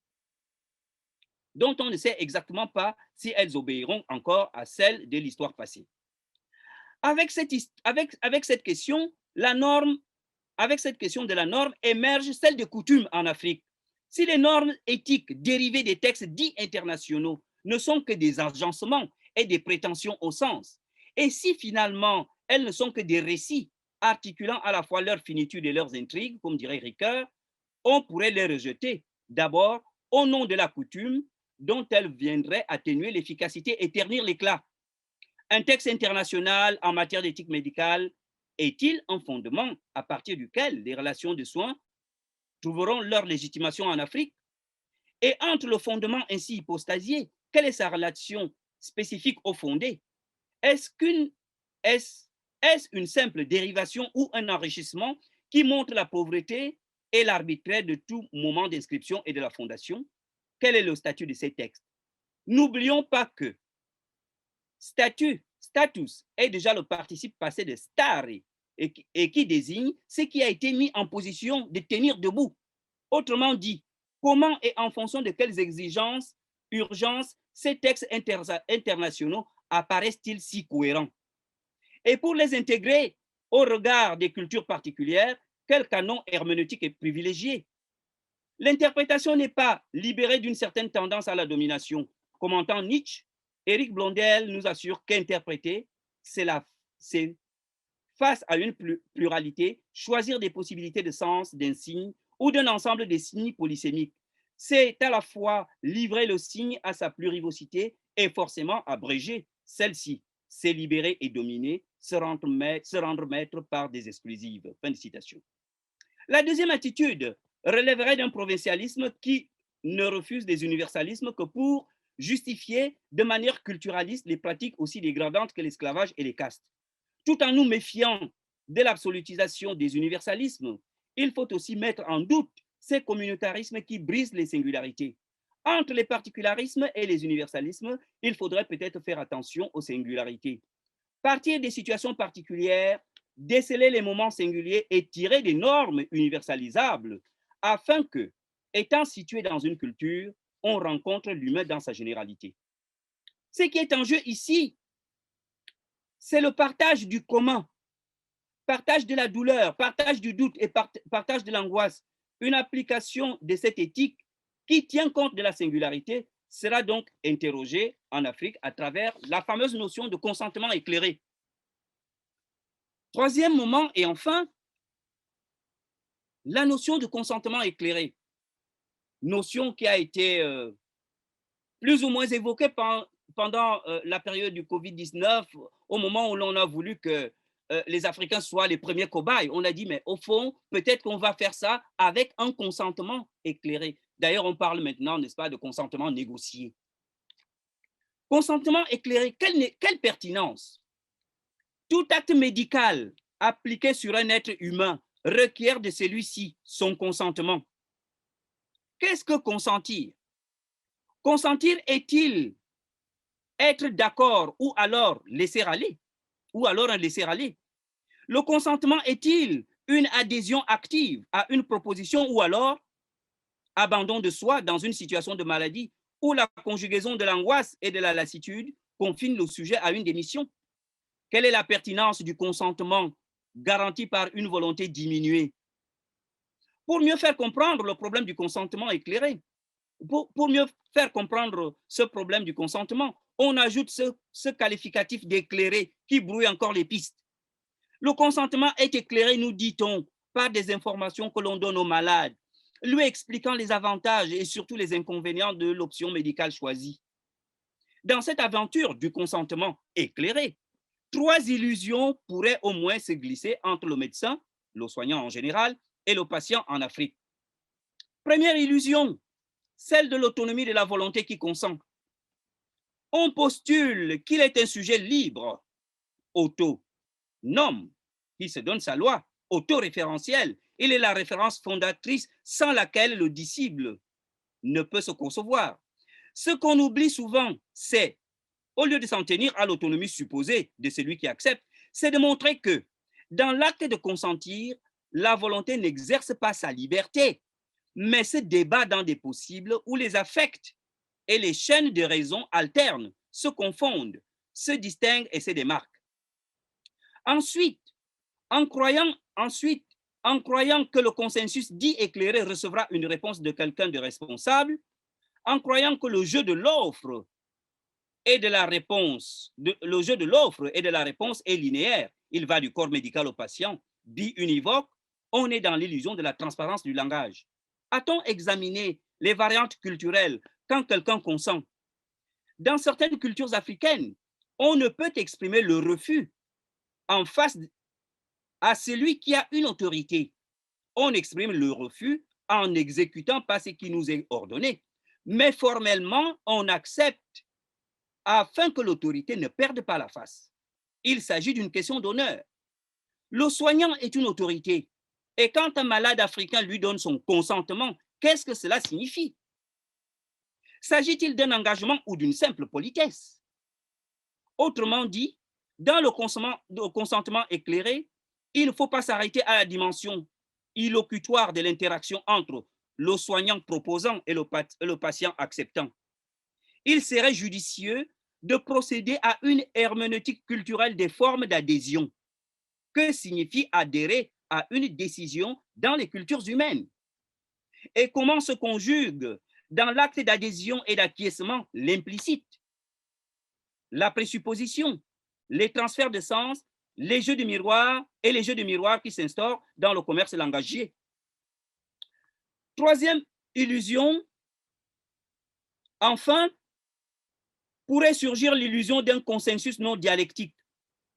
pas si elles obéiront encore à celles de l'histoire passée. Avec cette question de la norme émerge celle de coutume en Afrique. Si les normes éthiques dérivées des textes dits internationaux ne sont que des agencements et des prétentions au sens, et si finalement elles ne sont que des récits articulant à la fois leur finitude et leurs intrigues, comme dirait Ricoeur, on pourrait les rejeter d'abord au nom de la coutume dont elles viendraient atténuer l'efficacité et ternir l'éclat. Un texte international en matière d'éthique médicale est-il un fondement à partir duquel les relations de soins trouveront leur légitimation en Afrique? Et entre le fondement ainsi hypostasié, quelle est sa relation spécifique au fondé? Est-ce une simple dérivation ou un enrichissement qui montre la pauvreté et l'arbitraire de tout moment d'inscription et de la fondation? Quel est le statut de ces textes? N'oublions pas que status est déjà le participe passé de stare et qui désigne ce qui a été mis en position de tenir debout. Autrement dit, comment et en fonction de quelles exigences, urgences, ces textes internationaux apparaissent-ils si cohérents? Et pour les intégrer au regard des cultures particulières, quel canon herméneutique est privilégié? L'interprétation n'est pas libérée d'une certaine tendance à la domination. Commentant Nietzsche, Éric Blondel nous assure qu'interpréter, c'est face à une pluralité, choisir des possibilités de sens d'un signe ou d'un ensemble de signes polysémiques. C'est à la fois livrer le signe à sa plurivocité et forcément abréger celle-ci. C'est libérer et dominer, se rendre maître par des exclusives. Fin de citation. La deuxième attitude relèverait d'un provincialisme qui ne refuse les universalismes que pour justifier de manière culturaliste les pratiques aussi dégradantes que l'esclavage et les castes. Tout en nous méfiant de l'absolutisation des universalismes, il faut aussi mettre en doute ces communautarismes qui brisent les singularités. Entre les particularismes et les universalismes, il faudrait peut-être faire attention aux singularités. Partir des situations particulières, déceler les moments singuliers et tirer des normes universalisables afin que, étant situé dans une culture, on rencontre l'humain dans sa généralité. Ce qui est en jeu ici, c'est le partage du commun, partage de la douleur, partage du doute et partage de l'angoisse. Une application de cette éthique qui tient compte de la singularité sera donc interrogée en Afrique à travers la fameuse notion de consentement éclairé. Troisième moment, et enfin, la notion de consentement éclairé, notion qui a été plus ou moins évoquée pendant la période du Covid-19, au moment où l'on a voulu que les Africains soient les premiers cobayes. On a dit, mais au fond, peut-être qu'on va faire ça avec un consentement éclairé. D'ailleurs, on parle maintenant, n'est-ce pas, de consentement négocié. Consentement éclairé, quelle pertinence? Tout acte médical appliqué sur un être humain requiert de celui-ci son consentement. Qu'est-ce que consentir? Consentir est-il être d'accord ou alors laisser aller? Ou alors un laisser-aller? Le consentement est-il une adhésion active à une proposition ou alors abandon de soi dans une situation de maladie où la conjugaison de l'angoisse et de la lassitude confine le sujet à une démission? Quelle est la pertinence du consentement garanti par une volonté diminuée? Pour mieux faire comprendre le problème du consentement éclairé, pour mieux faire comprendre ce problème du consentement, on ajoute ce qualificatif d'éclairé qui brouille encore les pistes. Le consentement est éclairé, nous dit-on, par des informations que l'on donne aux malades, lui expliquant les avantages et surtout les inconvénients de l'option médicale choisie. Dans cette aventure du consentement éclairé, 3 illusions pourraient au moins se glisser entre le médecin, le soignant en général, et le patient en Afrique. Première illusion, celle de l'autonomie de la volonté qui consent. On postule qu'il est un sujet libre, autonome, qui se donne sa loi, autoréférentielle. Il est la référence fondatrice sans laquelle le disciple ne peut se concevoir. Ce qu'on oublie souvent, c'est, au lieu de s'en tenir à l'autonomie supposée de celui qui accepte, c'est de montrer que dans l'acte de consentir, la volonté n'exerce pas sa liberté, mais se débat dans des possibles où les affects et les chaînes de raison alternent, se confondent, se distinguent et se démarquent. Ensuite, en croyant que le consensus dit éclairé recevra une réponse de quelqu'un de responsable, en croyant que le jeu de l'offre et de la réponse est linéaire, il va du corps médical au patient, bi-univoque, on est dans l'illusion de la transparence du langage. A-t-on examiné les variantes culturelles quand quelqu'un consent? Dans certaines cultures africaines, on ne peut exprimer le refus en face à celui qui a une autorité. On exprime le refus en n'exécutant pas ce qui nous est ordonné. Mais formellement, on accepte afin que l'autorité ne perde pas la face. Il s'agit d'une question d'honneur. Le soignant est une autorité. Et quand un malade africain lui donne son consentement, qu'est-ce que cela signifie? S'agit-il d'un engagement ou d'une simple politesse? Autrement dit, dans le consentement éclairé, il ne faut pas s'arrêter à la dimension illocutoire de l'interaction entre le soignant proposant et le patient acceptant. Il serait judicieux de procéder à une herméneutique culturelle des formes d'adhésion. Que signifie adhérer à une décision dans les cultures humaines? Et comment se conjugue dans l'acte d'adhésion et d'acquiescement l'implicite, la présupposition, les transferts de sens, les jeux de miroir et les jeux de miroir qui s'instaurent dans le commerce langagier? Troisième illusion, enfin, pourrait surgir l'illusion d'un consensus non dialectique.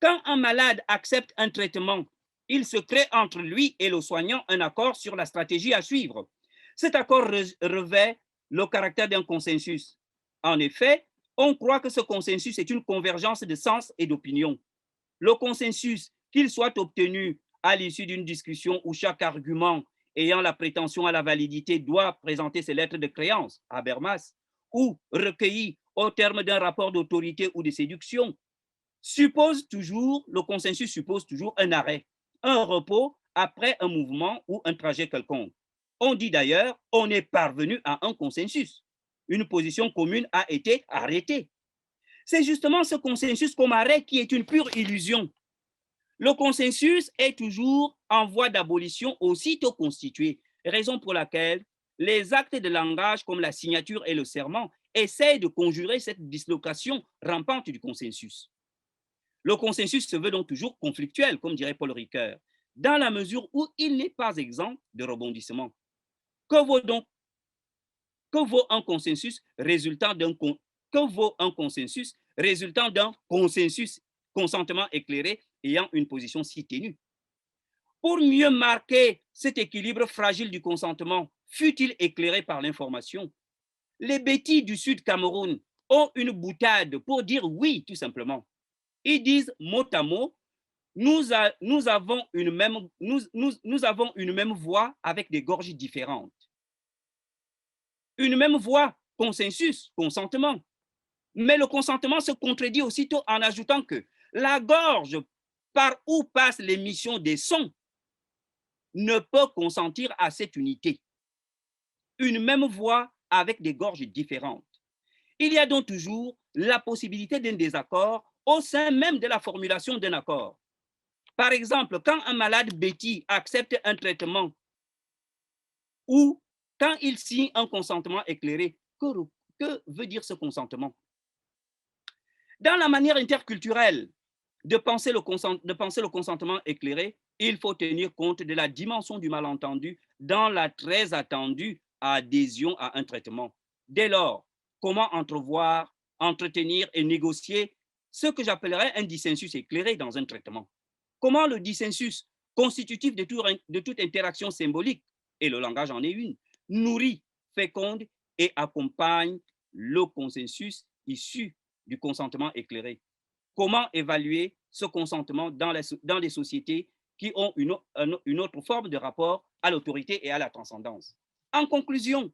Quand un malade accepte un traitement, il se crée entre lui et le soignant un accord sur la stratégie à suivre. Cet accord revêt le caractère d'un consensus. En effet, on croit que ce consensus est une convergence de sens et d'opinion. Le consensus, qu'il soit obtenu à l'issue d'une discussion où chaque argument ayant la prétention à la validité doit présenter ses lettres de créance, Habermas, ou recueilli au terme d'un rapport d'autorité ou de séduction, le consensus suppose toujours un arrêt, un repos après un mouvement ou un trajet quelconque. On dit d'ailleurs, on est parvenu à un consensus. Une position commune a été arrêtée. C'est justement ce consensus comme arrêt qui est une pure illusion. Le consensus est toujours en voie d'abolition aussitôt constitué, raison pour laquelle les actes de langage comme la signature et le serment essaient de conjurer cette dislocation rampante du consensus. Le consensus se veut donc toujours conflictuel, comme dirait Paul Ricoeur, dans la mesure où il n'est pas exempt de rebondissements. Que vaut donc un consensus résultant d'un consentement éclairé ayant une position si ténue? Pour mieux marquer cet équilibre fragile du consentement, fut-il éclairé par l'information, les Bétis du Sud Cameroun ont une boutade pour dire oui, tout simplement. Ils disent mot à mot, nous avons une même voix avec des gorges différentes. Une même voix, consensus, consentement. Mais le consentement se contredit aussitôt en ajoutant que la gorge par où passe l'émission des sons ne peut consentir à cette unité. Une même voix avec des gorges différentes. Il y a donc toujours la possibilité d'un désaccord au sein même de la formulation d'un accord. Par exemple, quand un malade béti accepte un traitement ou quand il signe un consentement éclairé, que veut dire ce consentement? Dans la manière interculturelle de penser le consentement éclairé, il faut tenir compte de la dimension du malentendu dans la très attendue adhésion à un traitement. Dès lors, comment entrevoir, entretenir et négocier ce que j'appellerais un dissensus éclairé dans un traitement? Comment le dissensus, constitutif de toute interaction symbolique, et le langage en est une, nourrit, féconde et accompagne le consensus issu du consentement éclairé? Comment évaluer ce consentement dans les sociétés qui ont une autre forme de rapport à l'autorité et à la transcendance? En conclusion,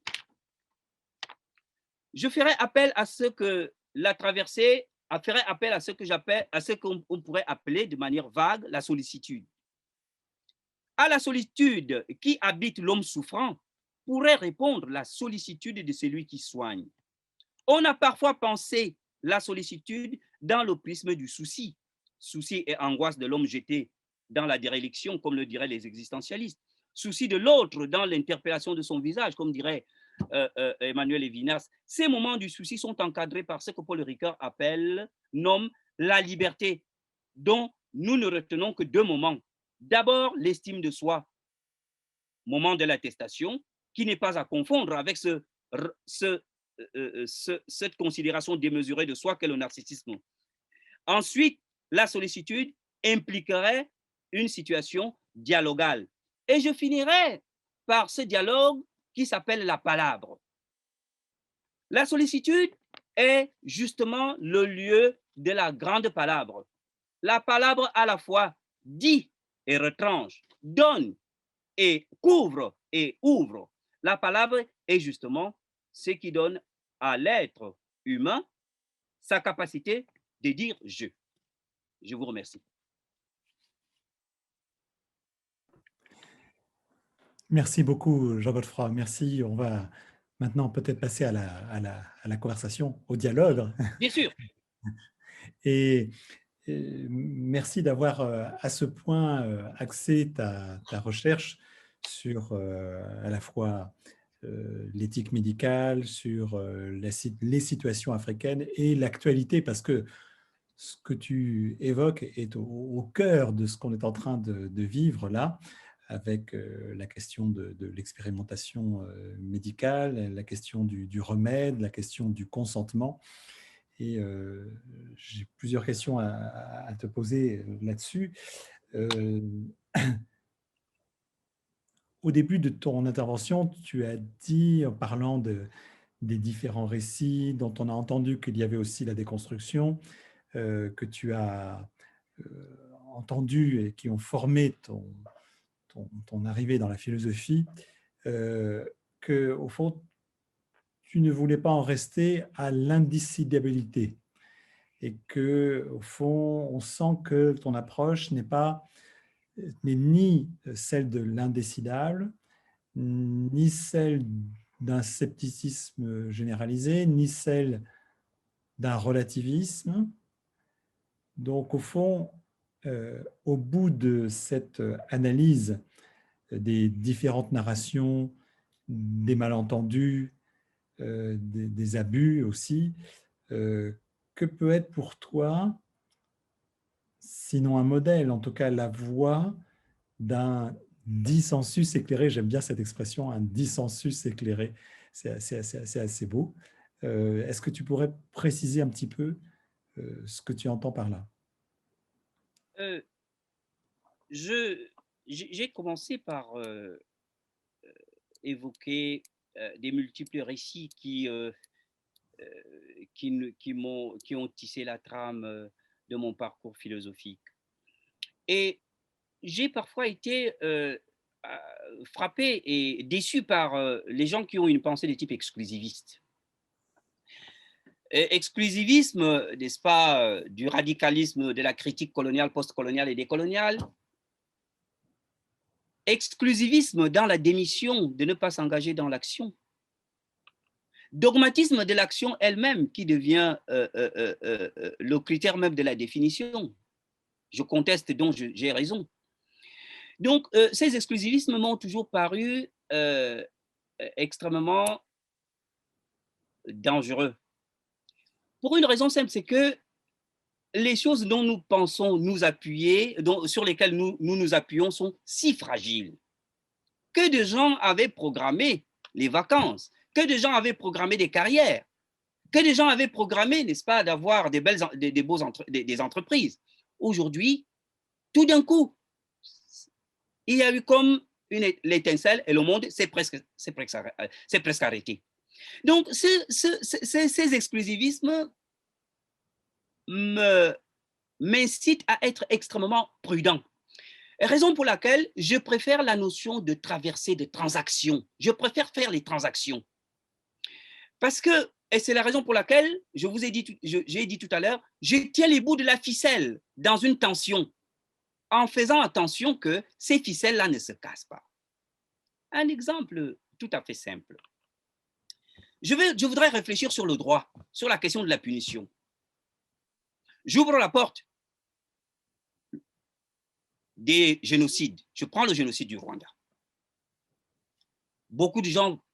je ferai appel à ce que la traversée ferait appel à ce qu'on pourrait appeler de manière vague la sollicitude. À la solitude qui habite l'homme souffrant pourrait répondre la sollicitude de celui qui soigne. On a parfois pensé la sollicitude dans le prisme du souci, souci et angoisse de l'homme jeté dans la déréliction, comme le diraient les existentialistes, souci de l'autre dans l'interpellation de son visage, comme dirait Emmanuel Levinas. Ces moments du souci sont encadrés par ce que Paul Ricoeur nomme la liberté, dont nous ne retenons que deux moments. D'abord, l'estime de soi, moment de l'attestation, qui n'est pas à confondre avec cette considération démesurée de soi qu'est le narcissisme. Ensuite, la sollicitude impliquerait une situation dialogale. Et je finirai par ce dialogue qui s'appelle la palabre. La sollicitude est justement le lieu de la grande palabre. La palabre à la fois dit et retranche, donne et couvre et ouvre. La palabre est justement ce qui donne à l'être humain sa capacité de dire je. Je vous remercie. Merci beaucoup, Jean-Godefroy. Merci. On va maintenant peut-être passer à la conversation, au dialogue. Bien sûr. Et merci d'avoir à ce point axé ta recherche sur à la fois l'éthique médicale, sur les situations africaines et l'actualité, parce que ce que tu évoques est au cœur de ce qu'on est en train de vivre là, avec la question de l'expérimentation médicale, la question du remède, la question du consentement. Et j'ai plusieurs questions à te poser là-dessus. Au début de ton intervention, tu as dit, en parlant des différents récits dont on a entendu qu'il y avait aussi la déconstruction, que tu as entendu et qui ont formé ton arrivée dans la philosophie, qu'au fond, tu ne voulais pas en rester à l'indécidabilité et que, au fond, on sent que ton approche n'est ni celle de l'indécidable, ni celle d'un scepticisme généralisé, ni celle d'un relativisme. Donc, au fond, au bout de cette analyse des différentes narrations, des malentendus, des abus aussi, que peut être pour toi, sinon un modèle, en tout cas la voie d'un dissensus éclairé? J'aime bien cette expression, un dissensus éclairé. C'est assez beau. Est-ce que tu pourrais préciser un petit peu ce que tu entends par là? Euh, j'ai commencé par évoquer des multiples récits qui ont tissé la trame de mon parcours philosophique. Et j'ai parfois été frappé et déçu par les gens qui ont une pensée de type exclusiviste. Et exclusivisme, n'est-ce pas, du radicalisme de la critique coloniale, postcoloniale et décoloniale. Exclusivisme dans la démission de ne pas s'engager dans l'action. Dogmatisme de l'action elle-même qui devient le critère même de la définition. Je conteste donc j'ai raison. Donc, ces exclusivismes m'ont toujours paru extrêmement dangereux. Pour une raison simple, c'est que les choses dont nous pensons nous appuyer, sur lesquelles nous appuyons, sont si fragiles. Que de gens avaient programmé les vacances, que de gens avaient programmé des carrières, que de gens avaient programmé, n'est-ce pas, d'avoir des entreprises. Aujourd'hui, tout d'un coup, il y a eu comme l'étincelle et le monde s'est presque arrêté. Donc, ces exclusivismes m'incitent à être extrêmement prudent. Raison pour laquelle je préfère la notion de traversée de transactions. Je préfère faire les transactions. Parce que, et c'est la raison pour laquelle, j'ai dit tout à l'heure, je tiens les bouts de la ficelle dans une tension, en faisant attention que ces ficelles-là ne se cassent pas. Un exemple tout à fait simple. Je voudrais réfléchir sur le droit, sur la question de la punition. J'ouvre la porte des génocides. Je prends le génocide du Rwanda. Beaucoup de gens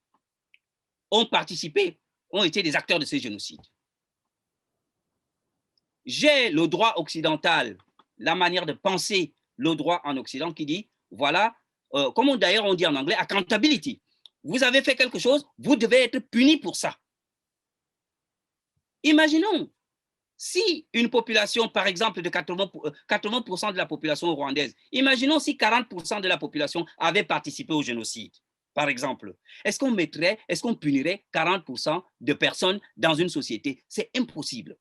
ont participé, ont été des acteurs de ces génocides. J'ai le droit occidental, la manière de penser le droit en Occident qui dit, voilà, comme d'ailleurs on dit en anglais, accountability. Vous avez fait quelque chose, vous devez être puni pour ça. Imaginons si une population, par exemple, de 80% de la population rwandaise, imaginons si 40% de la population avait participé au génocide, par exemple. Est-ce qu'on punirait 40% de personnes dans une société? C'est impossible.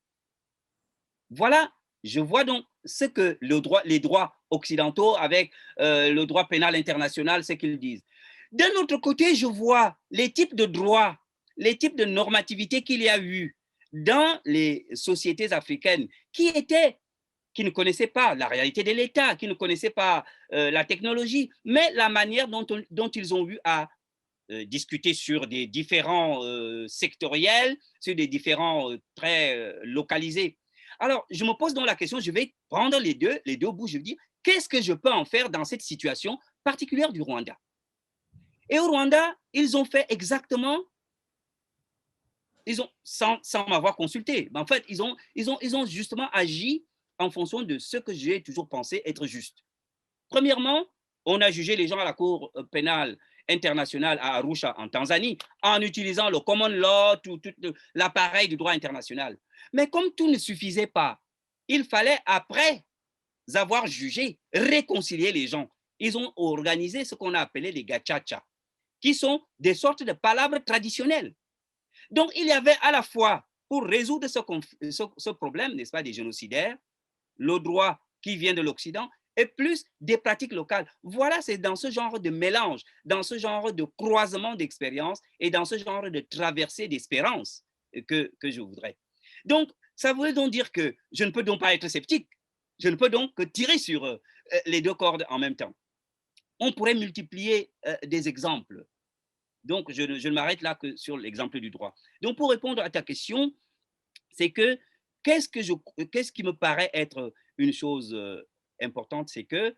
Voilà, je vois donc ce que les droits occidentaux avec le droit pénal international, ce qu'ils disent. D'un autre côté, je vois les types de droits, les types de normativités qu'il y a eu dans les sociétés africaines qui ne connaissaient pas la réalité de l'État, qui ne connaissaient pas la technologie, mais la manière dont ils ont eu à discuter sur des différents sectoriels, sur des différents très localisés. Alors, je me pose donc la question, je vais prendre les deux bouts, je vais dire, qu'est-ce que je peux en faire dans cette situation particulière du Rwanda? Et au Rwanda, ils ont fait exactement, sans m'avoir consulté, mais en fait, ils ont justement agi en fonction de ce que j'ai toujours pensé être juste. Premièrement, on a jugé les gens à la Cour pénale internationale à Arusha, en Tanzanie, en utilisant le common law, tout l'appareil du droit international. Mais comme tout ne suffisait pas, il fallait, après avoir jugé, réconcilier les gens. Ils ont organisé ce qu'on a appelé les gachacha, qui sont des sortes de palabres traditionnelles. Donc, il y avait à la fois, pour résoudre ce problème, n'est-ce pas, des génocidaires, le droit qui vient de l'Occident, et plus des pratiques locales. Voilà, c'est dans ce genre de mélange, dans ce genre de croisement d'expériences et dans ce genre de traversée d'espérance que je voudrais. Donc, ça veut donc dire que je ne peux donc pas être sceptique. Je ne peux donc que tirer sur les deux cordes en même temps. On pourrait multiplier des exemples. Donc, je ne m'arrête là que sur l'exemple du droit. Donc, pour répondre à ta question, c'est que qu'est-ce qui me paraît être une chose importante, c'est que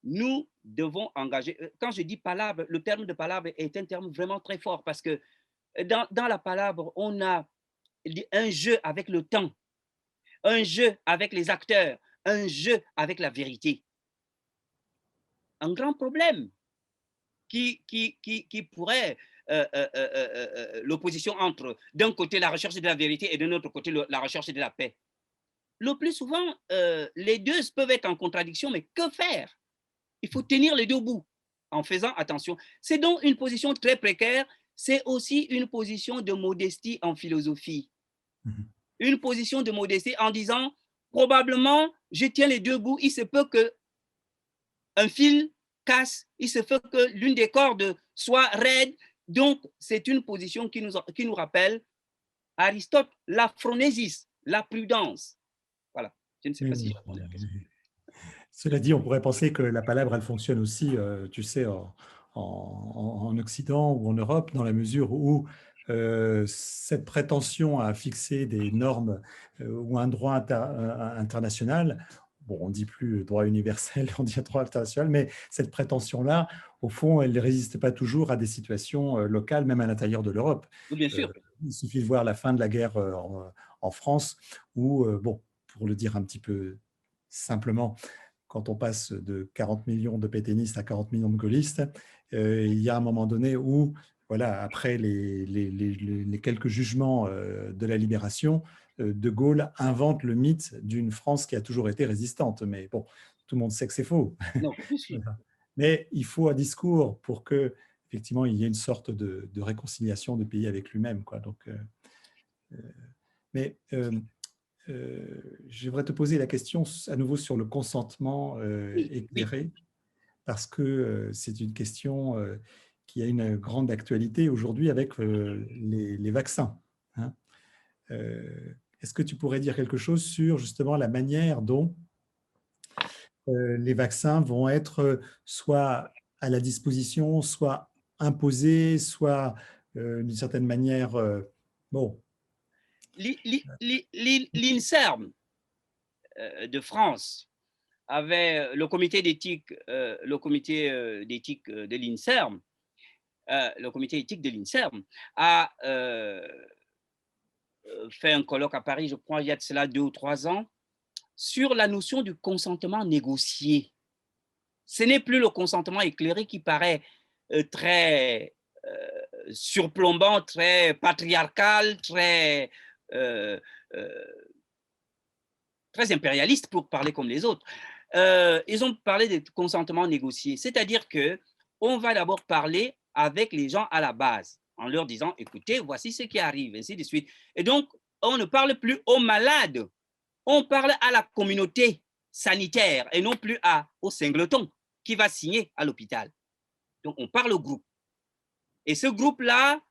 nous devons engager, quand je dis palabre, le terme de palabre est un terme vraiment très fort parce que dans la palabre, on a un jeu avec le temps, un jeu avec les acteurs, un jeu avec la vérité. Un grand problème qui pourrait l'opposition entre d'un côté la recherche de la vérité et de l'autre côté la recherche de la paix. Le plus souvent, les deux peuvent être en contradiction, mais que faire? Il faut tenir les deux bouts en faisant attention. C'est donc une position très précaire, c'est aussi une position de modestie en philosophie. Une position de modestie en disant, probablement, je tiens les deux bouts, il se peut qu'un fil casse, il se peut que l'une des cordes soit raide. Donc, c'est une position qui nous rappelle Aristote, la phronésis, la prudence. Voilà, je ne sais pas si j'ai répondu à la question. Cela dit, on pourrait penser que la palabre, elle fonctionne aussi, tu sais, en Occident ou en Europe, dans la mesure où cette prétention à fixer des normes ou un droit international, bon, on ne dit plus droit universel, on dit droit international, mais cette prétention-là, au fond, elle ne résiste pas toujours à des situations locales, même à l'intérieur de l'Europe. Oui, bien sûr. Il suffit de voir la fin de la guerre en France, où, bon, pour le dire un petit peu simplement, quand on passe de 40 millions de pétainistes à 40 millions de gaullistes, il y a un moment donné où, voilà, après les quelques jugements de la libération, De Gaulle invente le mythe d'une France qui a toujours été résistante. Mais bon, tout le monde sait que c'est faux. Non, bien sûr. Mais il faut un discours pour que, effectivement, il y ait une sorte de réconciliation du pays avec lui-même, quoi. Donc, mais j'aimerais te poser la question à nouveau sur le consentement Oui, oui. éclairé, parce que c'est une question qui a une grande actualité aujourd'hui avec les vaccins. Hein. Est-ce que tu pourrais dire quelque chose sur justement la manière dont les vaccins vont être soit à la disposition, soit imposés, soit d'une certaine manière, bon. L'INSERM de France avait le comité d'éthique de l'INSERM, le comité éthique de l'INSERM a fait un colloque à Paris, je crois, il y a de cela 2 ou 3 ans, sur la notion du consentement négocié. Ce n'est plus le consentement éclairé qui paraît très surplombant, très patriarcal, très, euh, euh, très impérialiste pour parler comme les autres. Ils ont parlé de consentement négocié, c'est-à-dire qu'on va d'abord parler avec les gens à la base, en leur disant, écoutez, voici ce qui arrive, ainsi de suite. Et donc, on ne parle plus aux malades, on parle à la communauté sanitaire et non plus au singleton qui va signer à l'hôpital. Donc, on parle au groupe. Et ce groupe-là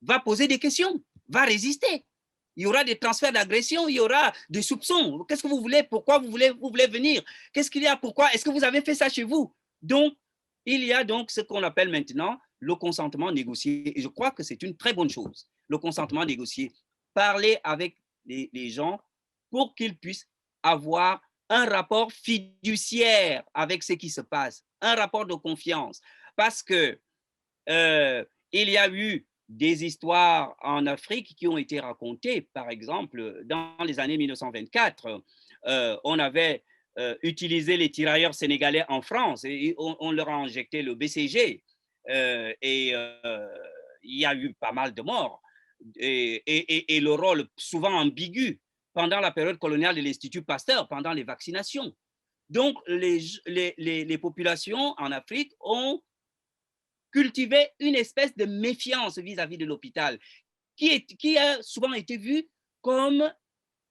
va poser des questions, va résister. Il y aura des transferts d'agression, il y aura des soupçons. Qu'est-ce que vous voulez? Pourquoi vous voulez venir? Qu'est-ce qu'il y a? Pourquoi? Est-ce que vous avez fait ça chez vous? Donc, il y a donc ce qu'on appelle maintenant le consentement négocié. Et je crois que c'est une très bonne chose, le consentement négocié. Parler avec les gens pour qu'ils puissent avoir un rapport fiduciaire avec ce qui se passe, un rapport de confiance. Parce que il y a eu des histoires en Afrique qui ont été racontées. Par exemple, dans les années 1924, on avait utilisé les tirailleurs sénégalais en France et on leur a injecté le BCG. Et il y a eu pas mal de morts. Et le rôle souvent ambigu pendant la période coloniale de l'Institut Pasteur, pendant les vaccinations. Donc, les populations en Afrique ont cultivait une espèce de méfiance vis-à-vis de l'hôpital, qui a souvent été vu comme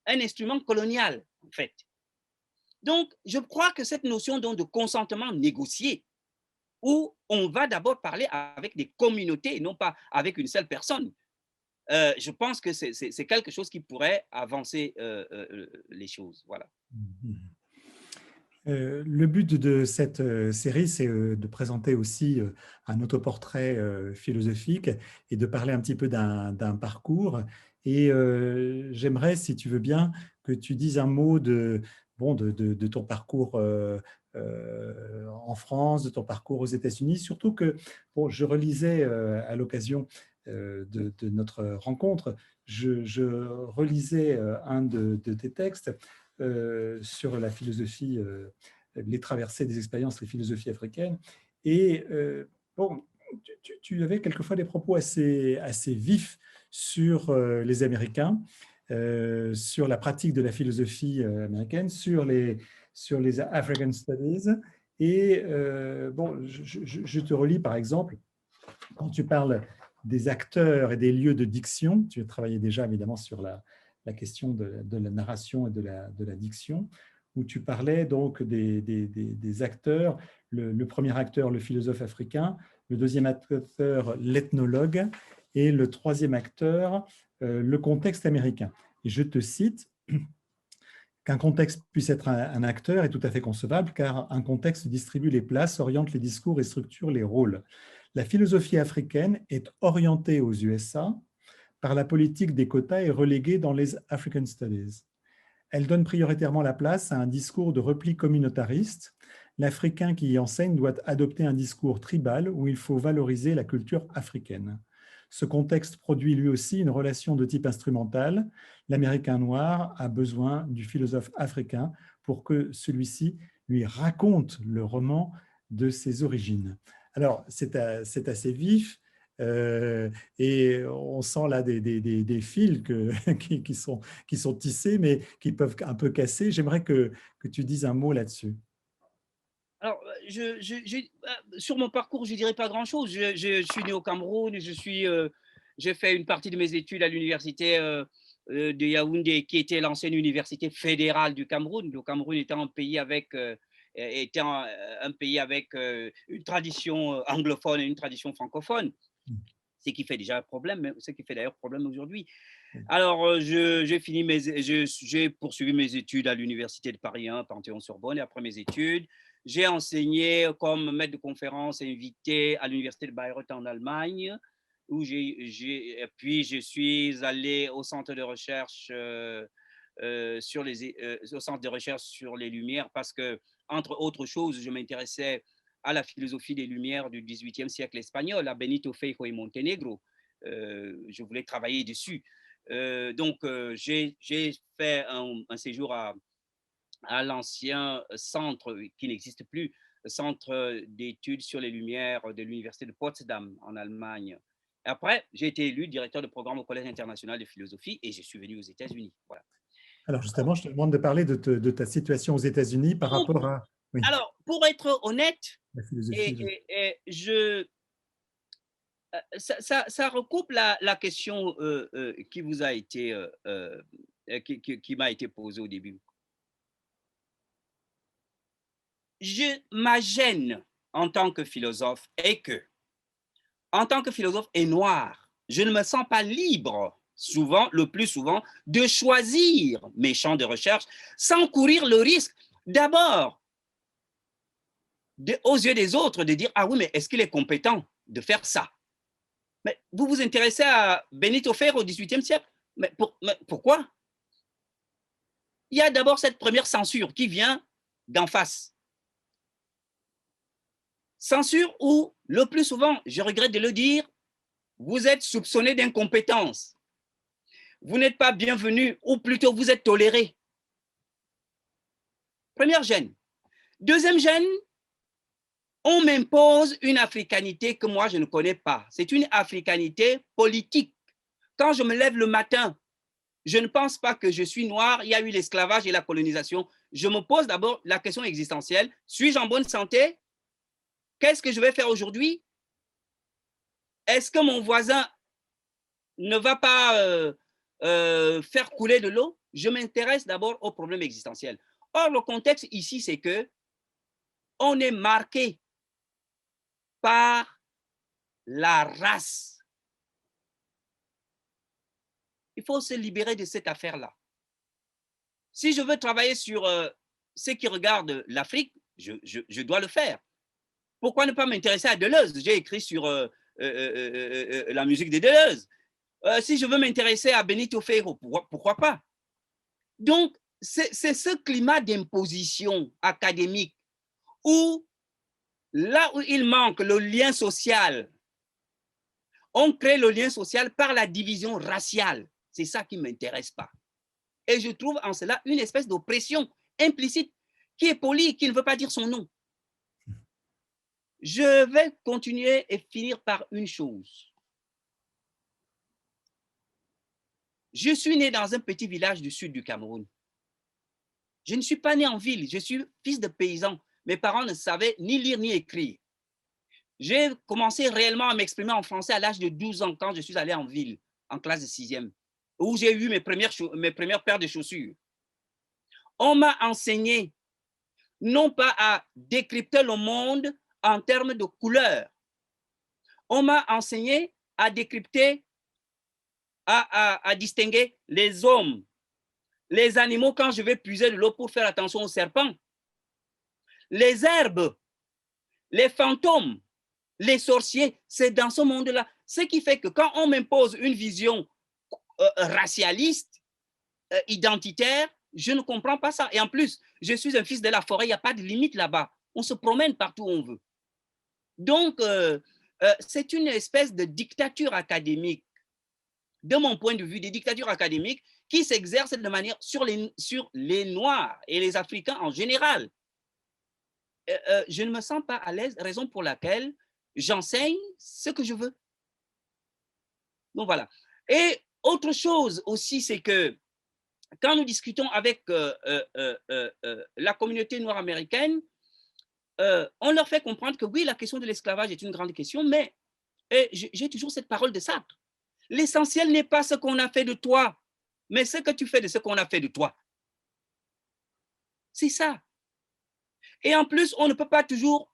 un instrument colonial, en fait. Donc, je crois que cette notion donc, de consentement négocié, où on va d'abord parler avec des communautés et non pas avec une seule personne, je pense que c'est quelque chose qui pourrait avancer les choses. Voilà. Le but de cette série, c'est de présenter aussi un autoportrait philosophique et de parler un petit peu d'un parcours. Et j'aimerais, si tu veux bien, que tu dises un mot de ton parcours en France, de ton parcours aux États-Unis. Surtout que, bon, je relisais à l'occasion de notre rencontre, je relisais un de tes textes sur la philosophie, les traversées des expériences, les philosophies africaines. Et bon, tu avais quelquefois des propos assez vifs sur les Américains, sur la pratique de la philosophie américaine, sur les African Studies. Et bon, je te relis par exemple, quand tu parles des acteurs et des lieux de diction, tu as travaillé déjà évidemment sur la question de la narration et de la diction, où tu parlais donc des acteurs, le premier acteur, le philosophe africain, le deuxième acteur, l'ethnologue, et le troisième acteur, le contexte américain. Et je te cite, qu'un contexte puisse être un acteur est tout à fait concevable, car un contexte distribue les places, oriente les discours et structure les rôles. La philosophie africaine est orientée aux USA par la politique des quotas et reléguée dans les African Studies. Elle donne prioritairement la place à un discours de repli communautariste. L'Africain qui y enseigne doit adopter un discours tribal où il faut valoriser la culture africaine. Ce contexte produit lui aussi une relation de type instrumental. L'Américain noir a besoin du philosophe africain pour que celui-ci lui raconte le roman de ses origines. Alors, c'est assez vif, et on sent là des fils qui sont tissés, mais qui peuvent un peu casser. J'aimerais que tu dises un mot là-dessus. Alors, sur mon parcours, je ne dirais pas grand-chose. Je suis né au Cameroun, j'ai fait une partie de mes études à l'université de Yaoundé, qui était l'ancienne université fédérale du Cameroun. Le Cameroun étant un pays avec une tradition anglophone et une tradition francophone, ce qui fait déjà un problème, ce qui fait d'ailleurs problème aujourd'hui. Alors, j'ai poursuivi mes études à l'université de Paris 1, Panthéon-Sorbonne, et après mes études, j'ai enseigné comme maître de conférence invité à l'université de Bayreuth en Allemagne, puis je suis allé au centre de recherche au centre de recherche sur les Lumières parce que, entre autres choses, je m'intéressais à la philosophie des Lumières du XVIIIe siècle espagnol, à Benito Feijóo et Montenegro. Je voulais travailler dessus. Donc, j'ai fait un séjour à l'ancien centre qui n'existe plus, centre d'études sur les Lumières de l'université de Potsdam en Allemagne. Après, j'ai été élu directeur de programme au Collège international de philosophie et je suis venu aux États-Unis. Voilà. Alors justement, je te demande de parler de ta situation aux États-Unis par rapport à… Oui, alors, pour être honnête, la philosophie. Ça recoupe la question qui vous a été qui m'a été posée au début. Ma gêne en tant que philosophe est que, en tant que philosophe et noir, je ne me sens pas libre, le plus souvent, de choisir mes champs de recherche sans courir le risque, d'abord, aux yeux des autres, de dire « Ah oui, mais est-ce qu'il est compétent de faire ça ?» Mais vous vous intéressez à Benito Feijóo au XVIIIe siècle, mais pourquoi? Il y a d'abord cette première censure qui vient d'en face. Censure où, le plus souvent, je regrette de le dire, vous êtes soupçonné d'incompétence. Vous n'êtes pas bienvenu, ou plutôt vous êtes toléré. Première gêne. Deuxième gêne, on m'impose une africanité que moi je ne connais pas. C'est une africanité politique. Quand je me lève le matin, je ne pense pas que je suis noir, il y a eu l'esclavage et la colonisation. Je me pose d'abord la question existentielle. Suis-je en bonne santé? Qu'est-ce que je vais faire aujourd'hui? est-ce que mon voisin ne va pas faire couler de l'eau? Je m'intéresse d'abord aux problèmes existentiels. Or, le contexte ici, c'est que on est marqué par la race. Il faut se libérer de cette affaire-là. Si je veux travailler sur ce qui regarde l'Afrique, je dois le faire. Pourquoi ne pas m'intéresser à Deleuze? J'ai écrit sur la musique de Deleuze. Si je veux m'intéresser à Benito Ferro, pourquoi pas? Donc, c'est ce climat d'imposition académique où, là où il manque le lien social, on crée le lien social par la division raciale. C'est ça qui ne m'intéresse pas. Et je trouve en cela une espèce d'oppression implicite qui est polie, qui ne veut pas dire son nom. Je vais continuer et finir par une chose. Je suis né dans un petit village du sud du Cameroun. Je ne suis pas né en ville, je suis fils de paysan. Mes parents ne savaient ni lire ni écrire. J'ai commencé réellement à m'exprimer en français à l'âge de 12 ans quand je suis allé en ville, en classe de 6e, où j'ai eu mes premières paires de chaussures. On m'a enseigné non pas à décrypter le monde en termes de couleurs. On m'a enseigné à décrypter, à distinguer les hommes, les animaux quand je vais puiser de l'eau pour faire attention aux serpents, les herbes, les fantômes, les sorciers, c'est dans ce monde-là. Ce qui fait que quand on m'impose une vision racialiste, identitaire, je ne comprends pas ça. Et en plus, je suis un fils de la forêt, il n'y a pas de limite là-bas. On se promène partout où on veut. Donc, c'est une espèce de dictature académique, de mon point de vue, des dictatures académiques qui s'exercent de manière sur les Noirs et les Africains en général. Je ne me sens pas à l'aise, raison pour laquelle j'enseigne ce que je veux. Donc voilà. Et autre chose aussi, c'est que quand nous discutons avec la communauté noire américaine, on leur fait comprendre que oui, la question de l'esclavage est une grande question, mais j'ai toujours cette parole de Sartre. L'essentiel n'est pas ce qu'on a fait de toi, mais ce que tu fais de ce qu'on a fait de toi. C'est ça. Et en plus, on ne peut pas toujours,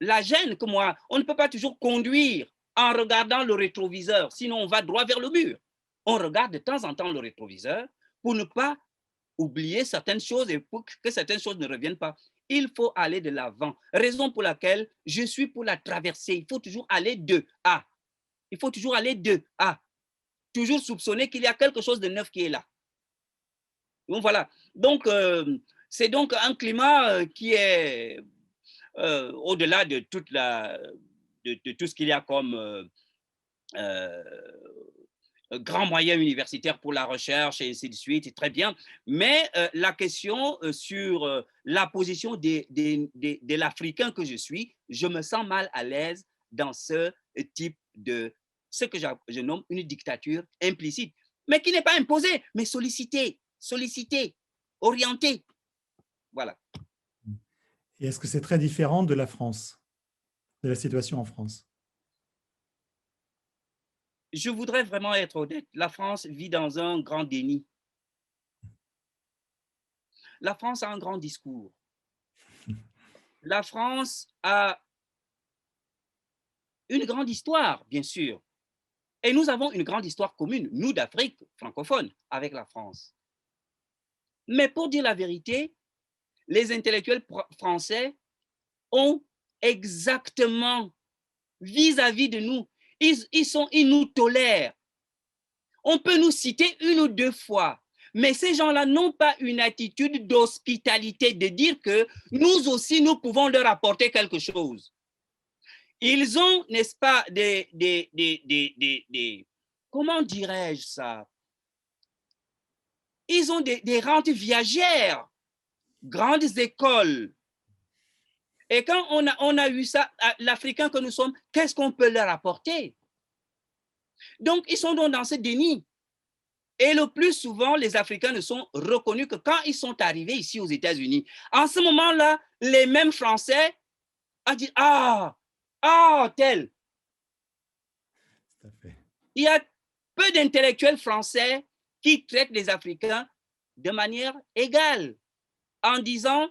la gêne que moi, on ne peut pas toujours conduire en regardant le rétroviseur, sinon on va droit vers le mur. On regarde de temps en temps le rétroviseur pour ne pas oublier certaines choses et pour que certaines choses ne reviennent pas. Il faut aller de l'avant. Raison pour laquelle je suis pour la traversée. Il faut toujours aller de A. Il faut toujours aller de A. Toujours soupçonner qu'il y a quelque chose de neuf qui est là. Donc voilà. Donc, c'est donc un climat qui est au-delà de tout ce qu'il y a comme grands moyens universitaires pour la recherche et ainsi de suite, c'est très bien. Mais la question sur la position de l'Africain que je suis, je me sens mal à l'aise dans ce type de, ce que je nomme une dictature implicite, mais qui n'est pas imposée, mais sollicitée, orientée. Voilà. Et est-ce que c'est très différent de la France, de la situation en France? Je voudrais vraiment être honnête. La France vit dans un grand déni. La France a un grand discours. La France a une grande histoire, bien sûr. Et nous avons une grande histoire commune, nous d'Afrique francophone, avec la France. Mais pour dire la vérité, les intellectuels français ont exactement vis-à-vis de nous, ils nous tolèrent. On peut nous citer une ou deux fois, mais ces gens-là n'ont pas une attitude d'hospitalité, de dire que nous aussi, nous pouvons leur apporter quelque chose. Ils ont, n'est-ce pas, comment dirais-je ça? Ils ont des rentes viagères, grandes écoles. Et quand on a eu ça, l'Africain que nous sommes, qu'est-ce qu'on peut leur apporter? Donc, ils sont donc dans ce déni. Et le plus souvent, les Africains ne sont reconnus que quand ils sont arrivés ici aux États-Unis. En ce moment-là, les mêmes Français ont dit « Ah, tel ». Tout à fait. Il y a peu d'intellectuels français qui traitent les Africains de manière égale, en disant,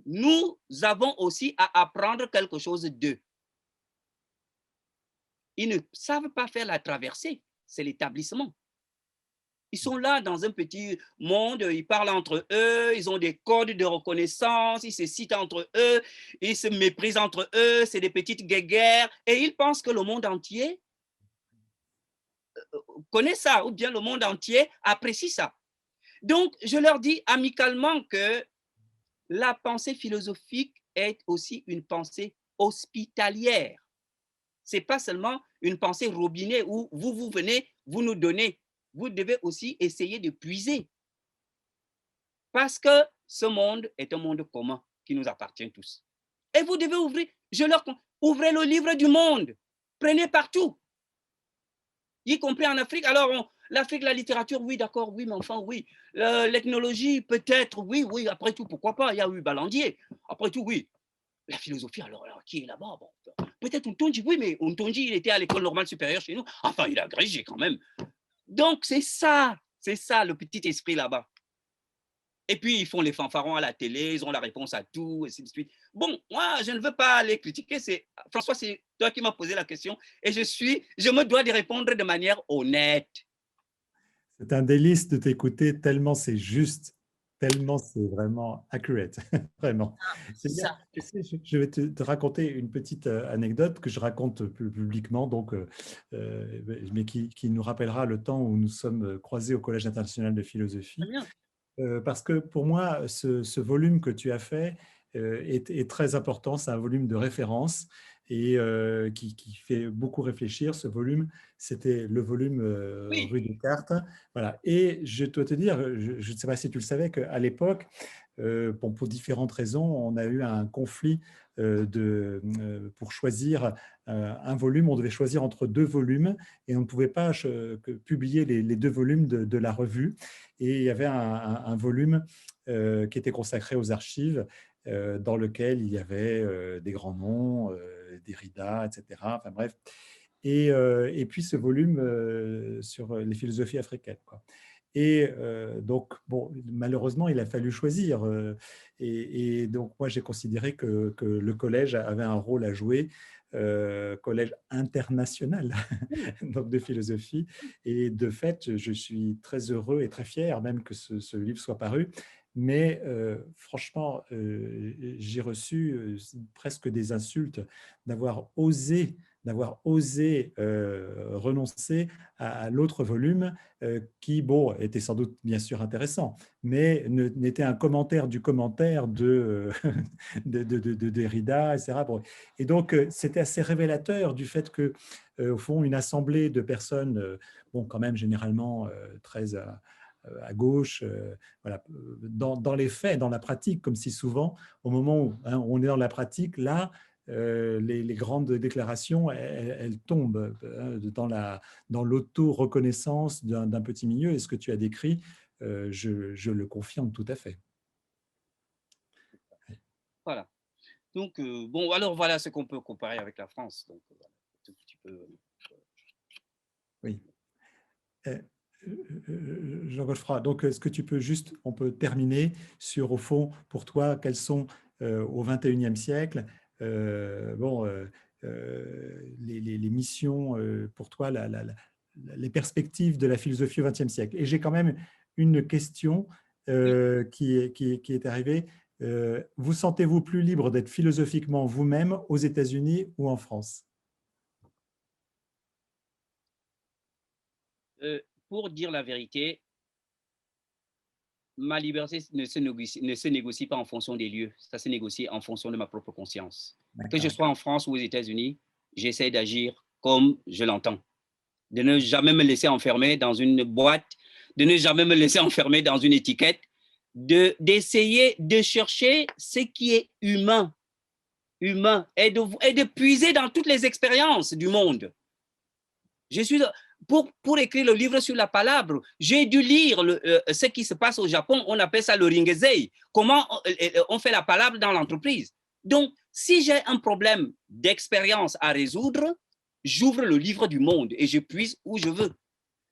nous avons aussi à apprendre quelque chose d'eux. Ils ne savent pas faire la traversée, c'est l'établissement. Ils sont là dans un petit monde, ils parlent entre eux, ils ont des codes de reconnaissance, ils se citent entre eux, ils se méprisent entre eux, c'est des petites guéguerres, et ils pensent que le monde entier connaît ça, ou bien le monde entier apprécie ça. Donc, je leur dis amicalement que la pensée philosophique est aussi une pensée hospitalière. Ce n'est pas seulement une pensée robinet où vous venez, vous nous donnez. Vous devez aussi essayer de puiser. Parce que ce monde est un monde commun qui nous appartient tous. Et vous devez ouvrir, ouvrez le livre du monde. Prenez partout. Y compris en Afrique. Alors, l'Afrique, la littérature, oui, d'accord, oui, mais enfin, oui. L'ethnologie, peut-être, oui, oui, après tout, pourquoi pas, il y a eu Balandier. Après tout, oui. La philosophie, alors qui est là-bas bon, peut-être Untonji, oui, mais Untonji, il était à l'école normale supérieure chez nous. Enfin, il a agrégé quand même. Donc, c'est ça le petit esprit là-bas. Et puis, ils font les fanfarons à la télé, ils ont la réponse à tout, et ainsi de suite. Bon, moi, je ne veux pas les critiquer. François, c'est toi qui m'as posé la question, et je me dois de répondre de manière honnête. C'est un délice de t'écouter, tellement c'est juste, tellement c'est vraiment accurate, vraiment. C'est bien. Tu sais, je vais te raconter une petite anecdote que je raconte publiquement, donc, mais qui nous rappellera le temps où nous sommes croisés au Collège international de philosophie. Parce que pour moi, ce volume que tu as fait est très important. C'est un volume de référence et qui fait beaucoup réfléchir. Ce volume, c'était le volume Oui. Rue Descartes. Voilà. Et je dois te dire, je ne sais pas si tu le savais, qu'à l'époque, bon, pour différentes raisons, on a eu un conflit pour choisir un volume. On devait choisir entre deux volumes et on ne pouvait pas publier les deux volumes de la revue. Et il y avait un volume qui était consacré aux archives, dans lequel il y avait des grands noms, Derrida, etc. Enfin bref. Et puis ce volume sur les philosophies africaines, quoi. Et donc, bon, malheureusement, il a fallu choisir. Et donc, moi, j'ai considéré que le collège avait un rôle à jouer, collège international donc de philosophie. Et de fait, je suis très heureux et très fier même que ce livre soit paru. Mais franchement, j'ai reçu presque des insultes d'avoir osé renoncer à l'autre volume qui, bon, était sans doute bien sûr intéressant, mais n'était un commentaire du commentaire de Derrida, etc. Bon. Et donc, c'était assez révélateur du fait que, au fond, une assemblée de personnes, bon, quand même généralement très à gauche, voilà, dans les faits, dans la pratique, comme si souvent, au moment où on est dans la pratique, là, les grandes déclarations, elles tombent dans l'auto-reconnaissance d'un petit milieu. Et ce que tu as décrit, je le confirme tout à fait. Voilà. Donc, bon, alors voilà ce qu'on peut comparer avec la France. Donc, voilà, un petit peu. Oui. Jean-Godefroy, donc est-ce que tu peux juste, on peut terminer sur, au fond, pour toi, quelles sont au XXIe siècle les missions pour toi, les perspectives de la philosophie au XXe siècle. Et j'ai quand même une question qui est arrivée. Vous sentez-vous plus libre d'être philosophiquement vous-même aux États-Unis ou en France? Pour dire la vérité, ma liberté ne se négocie pas en fonction des lieux, ça se négocie en fonction de ma propre conscience. Que je sois en France ou aux États-Unis, j'essaie d'agir comme je l'entends, de ne jamais me laisser enfermer dans une boîte, de ne jamais me laisser enfermer dans une étiquette, d'essayer de chercher ce qui est humain, et de puiser dans toutes les expériences du monde. Je suis pour écrire le livre sur la palabre, j'ai dû lire ce qui se passe au Japon. On appelle ça le ringezei. Comment on fait la palabre dans l'entreprise. Donc, si j'ai un problème d'expérience à résoudre, j'ouvre le livre du monde et je puise où je veux.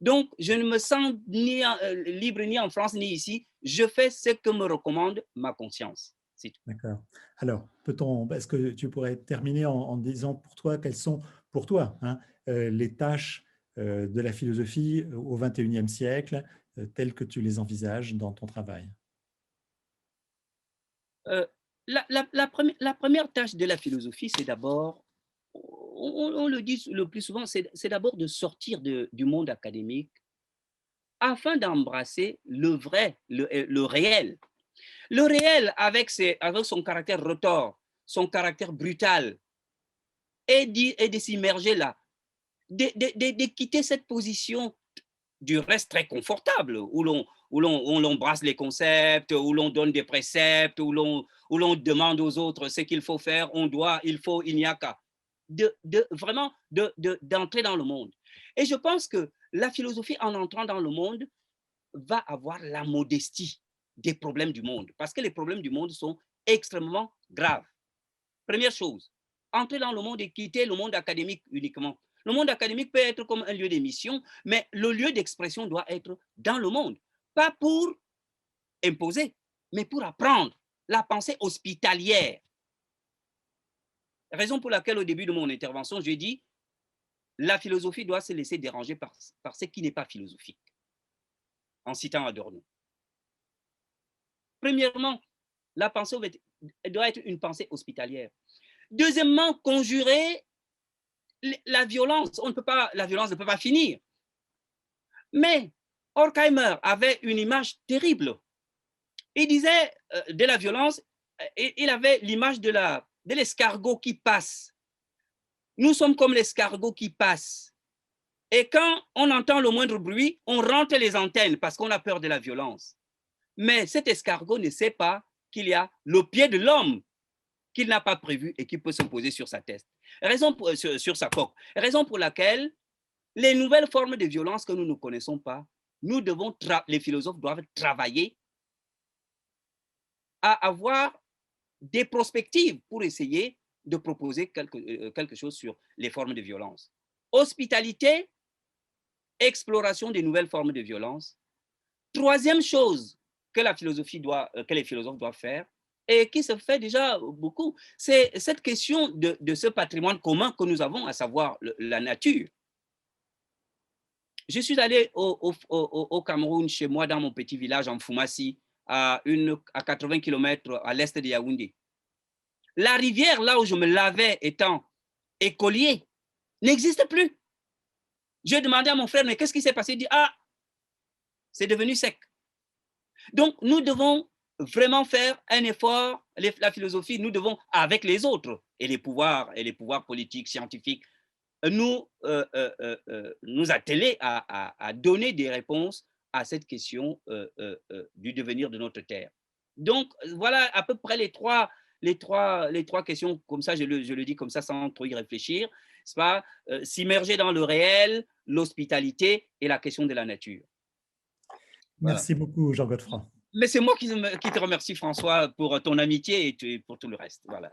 Donc, je ne me sens ni libre ni en France ni ici. Je fais ce que me recommande ma conscience. C'est tout. D'accord. Alors, est-ce que tu pourrais terminer en disant pour toi, quelles sont pour toi les tâches de la philosophie au XXIe siècle, telles que tu les envisages dans ton travail? Euh, la première tâche de la philosophie, c'est d'abord, on le dit le plus souvent, c'est d'abord de sortir du monde académique afin d'embrasser le vrai, le réel. Le réel, avec son caractère retors, son caractère brutal, et de s'immerger là, de quitter cette position du reste très confortable, où l'on brasse les concepts, où l'on donne des préceptes, où l'on demande aux autres ce qu'il faut faire, on doit, il faut, il n'y a qu'à. Vraiment d'entrer dans le monde. Et je pense que la philosophie, en entrant dans le monde, va avoir la modestie des problèmes du monde, parce que les problèmes du monde sont extrêmement graves. Première chose, entrer dans le monde et quitter le monde académique uniquement. Le monde académique peut être comme un lieu d'émission, mais le lieu d'expression doit être dans le monde. Pas pour imposer, mais pour apprendre la pensée hospitalière. Raison pour laquelle, au début de mon intervention, j'ai dit la philosophie doit se laisser déranger par ce qui n'est pas philosophique, en citant Adorno. Premièrement, la pensée doit être une pensée hospitalière. Deuxièmement, conjurer la violence. La violence ne peut pas finir. Mais Horkheimer avait une image terrible. Il disait de la violence, il avait l'image de l'escargot qui passe. Nous sommes comme l'escargot qui passe. Et quand on entend le moindre bruit, on rentre les antennes parce qu'on a peur de la violence. Mais cet escargot ne sait pas qu'il y a le pied de l'homme qu'il n'a pas prévu et qui peut se poser sur sa tête. Sur sa coque. Raison pour laquelle les nouvelles formes de violence que nous ne connaissons pas, les philosophes doivent travailler à avoir des perspectives pour essayer de proposer quelque chose sur les formes de violence. Hospitalité, exploration des nouvelles formes de violence. Troisième chose que les philosophes doivent faire, et qui se fait déjà beaucoup, c'est cette question de ce patrimoine commun que nous avons, à savoir la nature. Je suis allé au Cameroun, chez moi, dans mon petit village en Foumassi, à 80 km à l'est de Yaoundé. La rivière, là où je me lavais étant écolier, n'existe plus. J'ai demandé à mon frère, mais qu'est-ce qui s'est passé? Il dit, ah, c'est devenu sec. Donc, nous devons vraiment faire un effort, la philosophie, nous devons, avec les autres, et les pouvoirs politiques, scientifiques, nous atteler à donner des réponses à cette question du devenir de notre terre. Donc, voilà à peu près les trois questions, comme ça, je le dis comme ça sans trop y réfléchir, c'est pas s'immerger dans le réel, l'hospitalité et la question de la nature. Voilà. Merci beaucoup, Jean Godefroy. Mais c'est moi qui te remercie, François, pour ton amitié et pour tout le reste. Voilà.